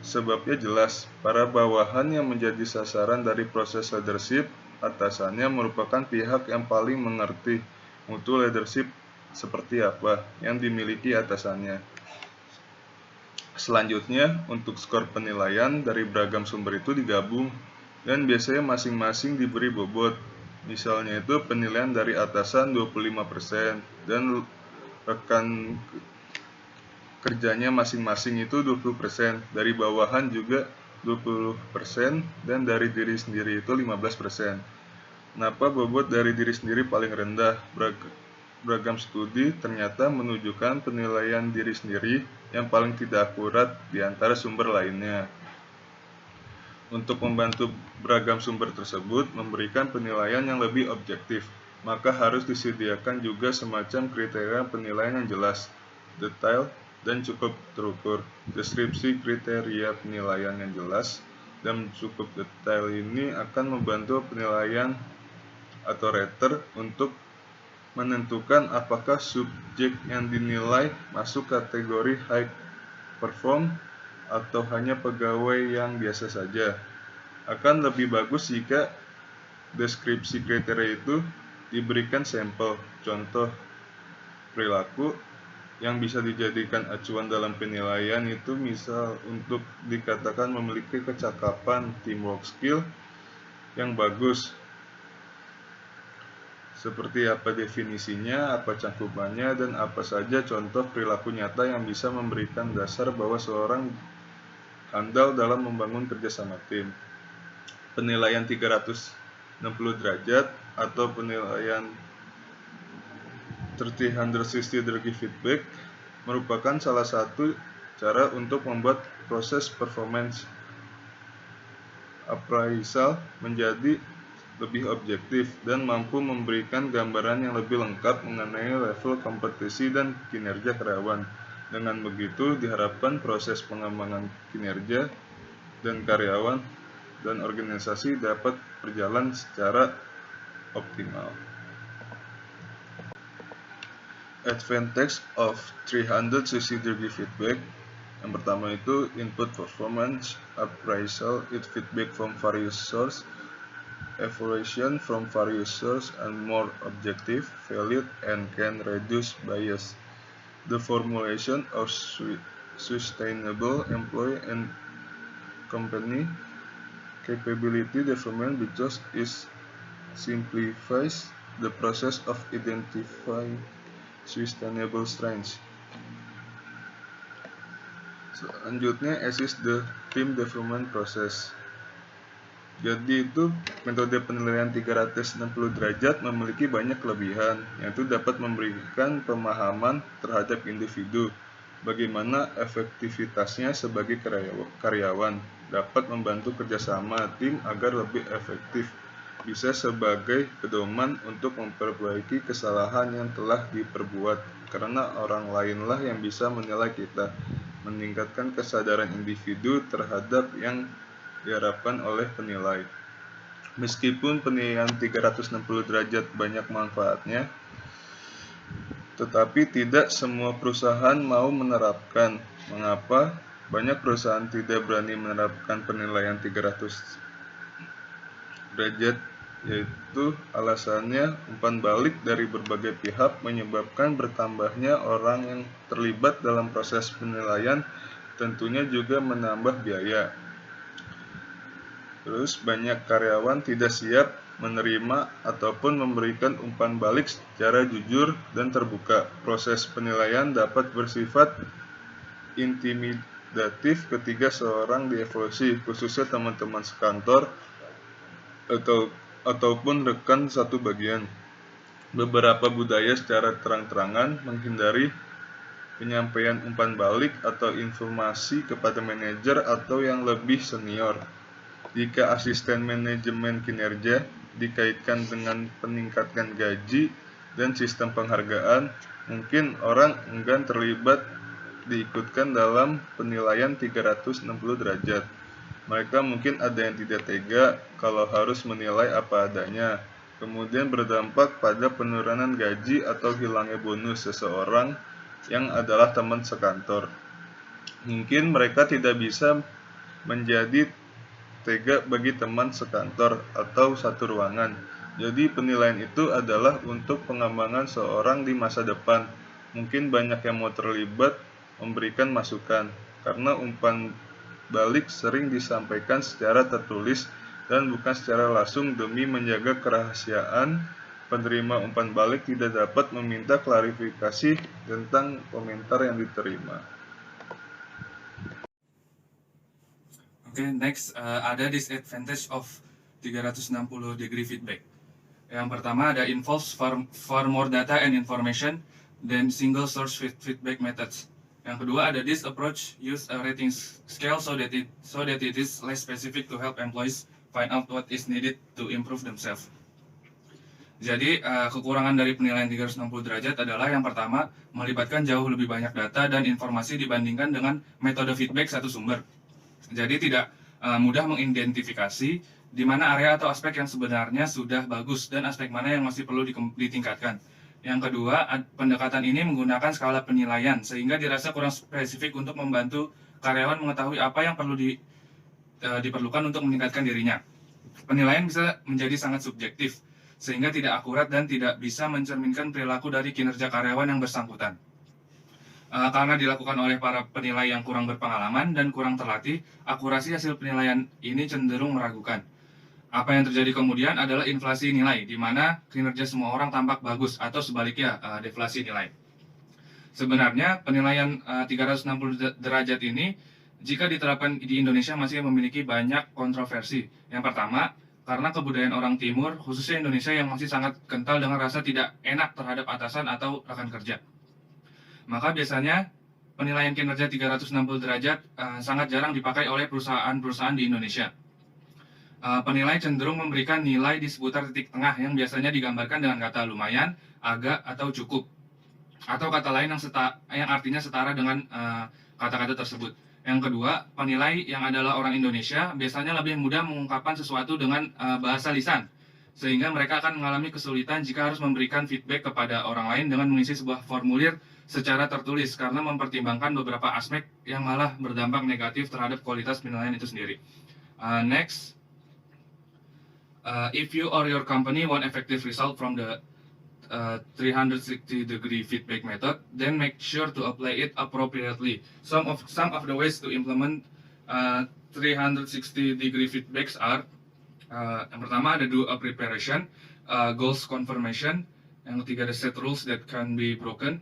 Sebabnya jelas, para bawahan yang menjadi sasaran dari proses leadership, atasannya merupakan pihak yang paling mengerti mutu leadership seperti apa yang dimiliki atasannya. Selanjutnya, untuk skor penilaian dari beragam sumber itu digabung dan biasanya masing-masing diberi bobot. Misalnya itu penilaian dari atasan 25% dan rekan kerjanya masing-masing itu 20%, dari bawahan juga 20%, dan dari diri sendiri itu 15%. Kenapa bobot dari diri sendiri paling rendah? Beragam studi ternyata menunjukkan penilaian diri sendiri yang paling tidak akurat di antara sumber lainnya. Untuk membantu beragam sumber tersebut memberikan penilaian yang lebih objektif, maka harus disediakan juga semacam kriteria penilaian yang jelas, detail, dan cukup terukur. Deskripsi kriteria penilaian yang jelas dan cukup detail ini akan membantu penilaian atau rater untuk menentukan apakah subjek yang dinilai masuk kategori high perform atau hanya pegawai yang biasa saja. Akan lebih bagus jika deskripsi kriteria itu diberikan sampel, contoh perilaku yang bisa dijadikan acuan dalam penilaian itu, misal untuk dikatakan memiliki kecakapan teamwork skill yang bagus. Seperti apa definisinya, apa cakupannya, dan apa saja contoh perilaku nyata yang bisa memberikan dasar bahwa seorang handal dalam membangun kerjasama tim. Penilaian 360 derajat atau penilaian 360 degree feedback merupakan salah satu cara untuk membuat proses performance appraisal menjadi lebih objektif, dan mampu memberikan gambaran yang lebih lengkap mengenai level kompetisi dan kinerja karyawan. Dengan begitu, diharapkan proses pengembangan kinerja dan karyawan dan organisasi dapat berjalan secara optimal. Advantage of 360 degree feedback. Yang pertama itu input performance appraisal, it feedback from various sources, evaluation from various sources, and more objective, valid, and can reduce bias. The formulation of sustainable employee and company capability development because it simplifies the process of identifying sustainable strengths. Selanjutnya, assist the team development process. Jadi itu metode penilaian 360 derajat memiliki banyak kelebihan, yaitu dapat memberikan pemahaman terhadap individu, bagaimana efektivitasnya sebagai karyawan, dapat membantu kerjasama tim agar lebih efektif, bisa sebagai pedoman untuk memperbaiki kesalahan yang telah diperbuat, karena orang lainlah yang bisa menilai kita, meningkatkan kesadaran individu terhadap yang diharapkan oleh penilai. Meskipun penilaian 360 derajat banyak manfaatnya, tetapi tidak semua perusahaan mau menerapkan. Mengapa? Banyak perusahaan tidak berani menerapkan penilaian 300 derajat, yaitu alasannya umpan balik dari berbagai pihak menyebabkan bertambahnya orang yang terlibat dalam proses penilaian, tentunya juga menambah biaya. Terus banyak karyawan tidak siap menerima ataupun memberikan umpan balik secara jujur dan terbuka. Proses penilaian dapat bersifat intimidatif ketika seorang dievaluasi, khususnya teman-teman sekantor ataupun rekan satu bagian. Beberapa budaya secara terang-terangan menghindari penyampaian umpan balik atau informasi kepada manajer atau yang lebih senior. Jika asisten manajemen kinerja dikaitkan dengan peningkatan gaji dan sistem penghargaan, mungkin orang enggan terlibat diikutkan dalam penilaian 360 derajat. Mereka mungkin ada yang tidak tega kalau harus menilai apa adanya, kemudian berdampak pada penurunan gaji atau hilangnya bonus seseorang yang adalah teman sekantor. Mungkin mereka tidak bisa menjadi tega bagi teman sekantor atau satu ruangan. Jadi penilaian itu adalah untuk pengembangan seorang di masa depan. Mungkin banyak yang mau terlibat memberikan masukan, karena umpan balik sering disampaikan secara tertulis dan bukan secara langsung demi menjaga kerahasiaan. Penerima umpan balik tidak dapat meminta klarifikasi tentang komentar yang diterima. Okay, next ada disadvantage of 360 degree feedback. Yang pertama ada involves far more data and information than single source feedback methods. Yang kedua ada this approach use a rating scale so that it is less specific to help employees find out what is needed to improve themselves. Jadi kekurangan dari penilaian 360 derajat adalah yang pertama melibatkan jauh lebih banyak data dan informasi dibandingkan dengan metode feedback satu sumber. Jadi tidak mudah mengidentifikasi di mana area atau aspek yang sebenarnya sudah bagus dan aspek mana yang masih perlu ditingkatkan. Yang kedua, pendekatan ini menggunakan skala penilaian sehingga dirasa kurang spesifik untuk membantu karyawan mengetahui apa yang perlu diperlukan untuk meningkatkan dirinya. Penilaian bisa menjadi sangat subjektif sehingga tidak akurat dan tidak bisa mencerminkan perilaku dari kinerja karyawan yang bersangkutan. Karena dilakukan oleh para penilai yang kurang berpengalaman dan kurang terlatih, akurasi hasil penilaian ini cenderung meragukan. Apa yang terjadi kemudian adalah inflasi nilai, di mana kinerja semua orang tampak bagus, atau sebaliknya deflasi nilai. Sebenarnya penilaian 360 derajat ini, jika diterapkan di Indonesia masih memiliki banyak kontroversi. Yang pertama, karena kebudayaan orang timur, khususnya Indonesia yang masih sangat kental dengan rasa tidak enak terhadap atasan atau rekan kerja. Maka biasanya penilaian kinerja 360 derajat sangat jarang dipakai oleh perusahaan-perusahaan di Indonesia. Penilai cenderung memberikan nilai di seputar titik tengah yang biasanya digambarkan dengan kata lumayan, agak, atau cukup, atau kata lain yang artinya setara dengan kata-kata tersebut. Yang kedua, penilai yang adalah orang Indonesia biasanya lebih mudah mengungkapkan sesuatu dengan bahasa lisan, sehingga mereka akan mengalami kesulitan jika harus memberikan feedback kepada orang lain dengan mengisi sebuah formulir secara tertulis, karena mempertimbangkan beberapa aspek yang malah berdampak negatif terhadap kualitas penilaian itu sendiri. Next, if you or your company want effective result from the 360-degree feedback method, then make sure to apply it appropriately. Some of the ways to implement 360-degree feedbacks are yang pertama ada do a preparation, goals confirmation, yang ketiga ada set rules that can be broken,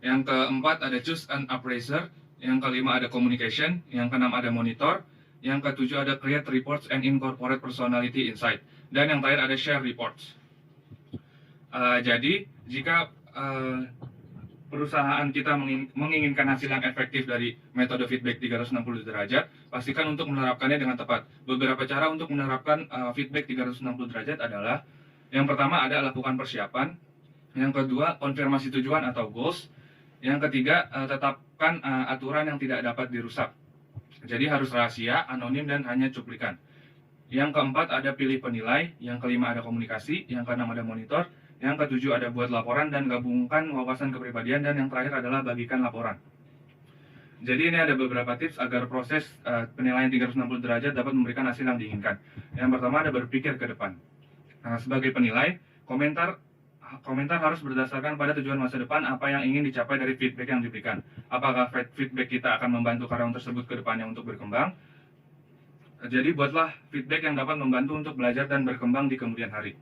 yang keempat ada choose an appraiser, yang kelima ada communication, yang keenam ada monitor, yang ketujuh ada create reports and incorporate personality insight, dan yang terakhir ada share reports. Jadi jika perusahaan kita menginginkan hasil yang efektif dari metode feedback 360 derajat, pastikan untuk menerapkannya dengan tepat. Beberapa cara untuk menerapkan feedback 360 derajat adalah, yang pertama ada lakukan persiapan, yang kedua konfirmasi tujuan atau goals, yang ketiga tetapkan aturan yang tidak dapat dirusak. Jadi harus rahasia, anonim, dan hanya cuplikan. Yang keempat ada pilih penilai, yang kelima ada komunikasi, yang keenam ada monitor, yang ketujuh ada buat laporan dan gabungkan wawasan kepribadian, dan yang terakhir adalah bagikan laporan. Jadi ini ada beberapa tips agar proses penilaian 360 derajat dapat memberikan hasil yang diinginkan. Yang pertama ada berpikir ke depan. Sebagai penilai, komentar harus berdasarkan pada tujuan masa depan apa yang ingin dicapai dari feedback yang diberikan. Apakah feedback kita akan membantu karyawan tersebut ke depannya untuk berkembang? Jadi buatlah feedback yang dapat membantu untuk belajar dan berkembang di kemudian hari.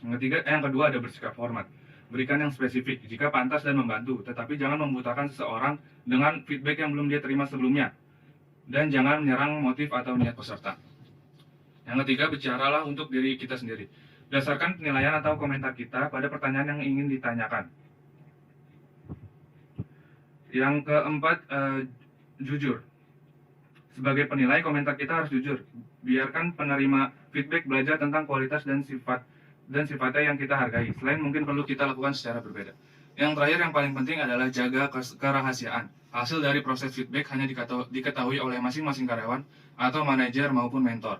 Yang kedua ada bersikap hormat. Berikan yang spesifik jika pantas dan membantu, tetapi jangan membutakan seseorang dengan feedback yang belum dia terima sebelumnya. Dan jangan menyerang motif atau niat peserta. Yang ketiga, bicaralah untuk diri kita sendiri. Dasarkan penilaian atau komentar kita pada pertanyaan yang ingin ditanyakan. Yang keempat, jujur. Sebagai penilai, komentar kita harus jujur. Biarkan penerima feedback belajar tentang kualitas dan sifatnya yang kita hargai. Selain mungkin perlu kita lakukan secara berbeda. Yang terakhir yang paling penting adalah jaga kerahasiaan. Hasil dari proses feedback hanya diketahui oleh masing-masing karyawan atau manajer maupun mentor.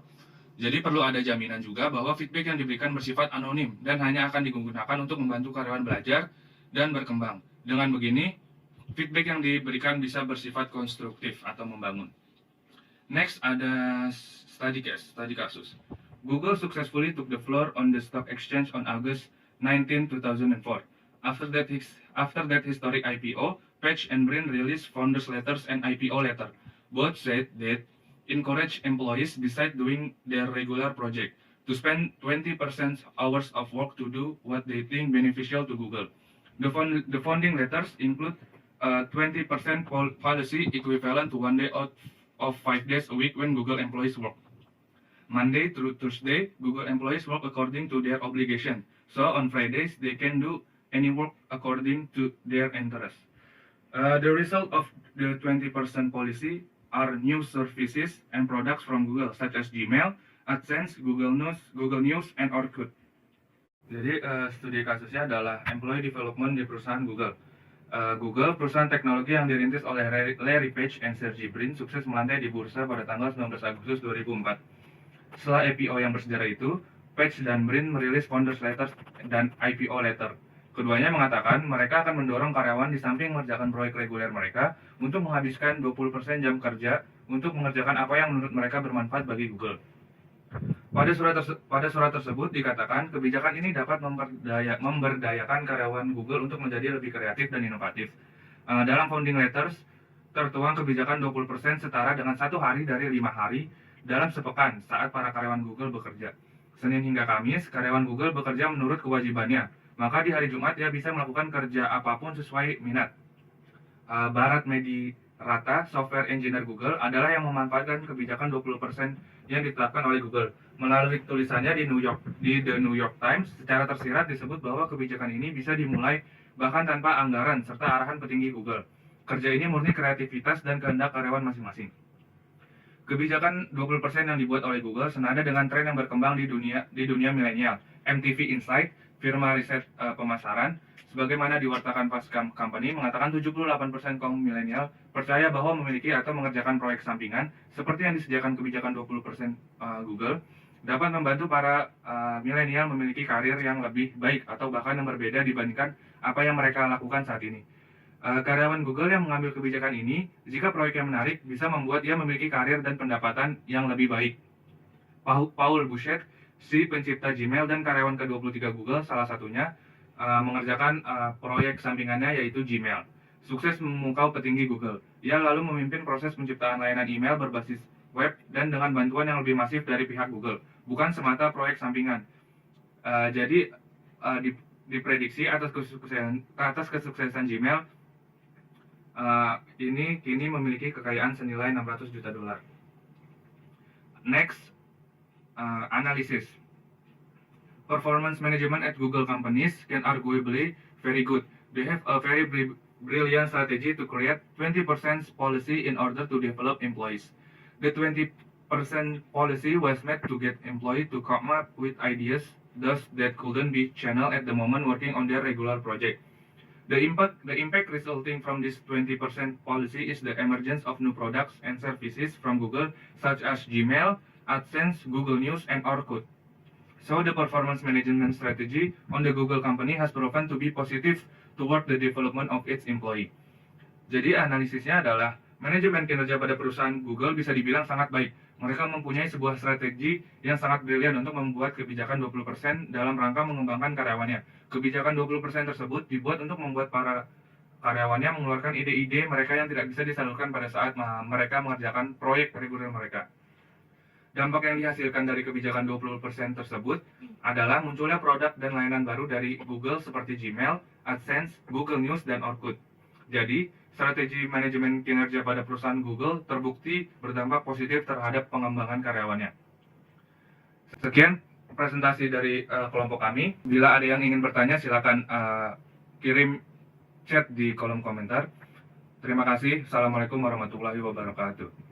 Jadi perlu ada jaminan juga bahwa feedback yang diberikan bersifat anonim dan hanya akan digunakan untuk membantu karyawan belajar dan berkembang. Dengan begini, feedback yang diberikan bisa bersifat konstruktif atau membangun. Next ada study kasus. Google successfully took the floor on the stock exchange on August 19, 2004. After that historic IPO, Page and Brin released founders letters and IPO letter. Both said that encourage employees beside doing their regular project to spend 20% hours of work to do what they think beneficial to Google. The founding letters include a 20% policy equivalent to 1 day out of 5 days a week when Google employees work. Monday through Thursday, Google employees work according to their obligation. So on Fridays, they can do any work according to their interest. The result of the 20% policy are new services and products from Google, such as Gmail, AdSense, Google News, and Orkut. Jadi studi kasusnya adalah employee development di perusahaan Google. Google, perusahaan teknologi yang dirintis oleh Larry Page and Sergey Brin, sukses melandai di bursa pada tanggal 19 Agustus 2004. Setelah IPO yang bersejarah itu, Page dan Brin merilis founders letters dan IPO letter. Keduanya mengatakan mereka akan mendorong karyawan di samping mengerjakan proyek reguler mereka untuk menghabiskan 20% jam kerja untuk mengerjakan apa yang menurut mereka bermanfaat bagi Google. Pada surat tersebut dikatakan kebijakan ini dapat memberdayakan karyawan Google untuk menjadi lebih kreatif dan inovatif. Dalam founding letters tertuang kebijakan 20% setara dengan 1 hari dari 5 hari dalam sepekan saat para karyawan Google bekerja. Senin hingga Kamis, karyawan Google bekerja menurut kewajibannya. Maka di hari Jumat dia bisa melakukan kerja apapun sesuai minat. Bharat Mediratta, software engineer Google, adalah yang memanfaatkan kebijakan 20% yang ditetapkan oleh Google. Melalui tulisannya di The New York Times, secara tersirat disebut bahwa kebijakan ini bisa dimulai bahkan tanpa anggaran serta arahan petinggi Google. Kerja ini murni kreativitas dan kehendak karyawan masing-masing. Kebijakan 20% yang dibuat oleh Google senada dengan tren yang berkembang di dunia milenial. MTV Insight, firma riset pemasaran, sebagaimana diwartakan Fast Company, mengatakan 78% kaum milenial percaya bahwa memiliki atau mengerjakan proyek sampingan seperti yang disediakan kebijakan 20% Google dapat membantu para milenial memiliki karir yang lebih baik atau bahkan yang berbeda dibandingkan apa yang mereka lakukan saat ini. Karyawan Google yang mengambil kebijakan ini, jika proyeknya menarik, bisa membuat dia memiliki karir dan pendapatan yang lebih baik. Paul Bouchet, si pencipta Gmail dan karyawan ke-23 Google, salah satunya, mengerjakan proyek sampingannya yaitu Gmail. Sukses memukau petinggi Google. Ia lalu memimpin proses penciptaan layanan email berbasis web dan dengan bantuan yang lebih masif dari pihak Google, bukan semata proyek sampingan. Jadi diprediksi atas kesuksesan Gmail ini kini memiliki kekayaan senilai $600 juta. Next, analisis. Performance management at Google companies can arguably very good. They have a very brilliant strategy to create 20% policy in order to develop employees. The 20% policy was made to get employees to come up with ideas thus that couldn't be channeled at the moment working on their regular project. The impact resulting from this 20% policy is the emergence of new products and services from Google, such as Gmail, AdSense, Google News, and Orkut. So the performance management strategy on the Google company has proven to be positive toward the development of its employee. Jadi analisisnya adalah manajemen kinerja pada perusahaan Google bisa dibilang sangat baik. Mereka mempunyai sebuah strategi yang sangat brilian untuk membuat kebijakan 20% dalam rangka mengembangkan karyawannya. Kebijakan 20% tersebut dibuat untuk membuat para karyawannya mengeluarkan ide-ide mereka yang tidak bisa disalurkan pada saat mereka mengerjakan proyek reguler mereka. Dampak yang dihasilkan dari kebijakan 20% tersebut adalah munculnya produk dan layanan baru dari Google seperti Gmail, AdSense, Google News, dan Orkut. Jadi, strategi manajemen kinerja pada perusahaan Google terbukti berdampak positif terhadap pengembangan karyawannya. Sekian presentasi dari kelompok kami. Bila ada yang ingin bertanya, silakan kirim chat di kolom komentar. Terima kasih. Assalamualaikum warahmatullahi wabarakatuh.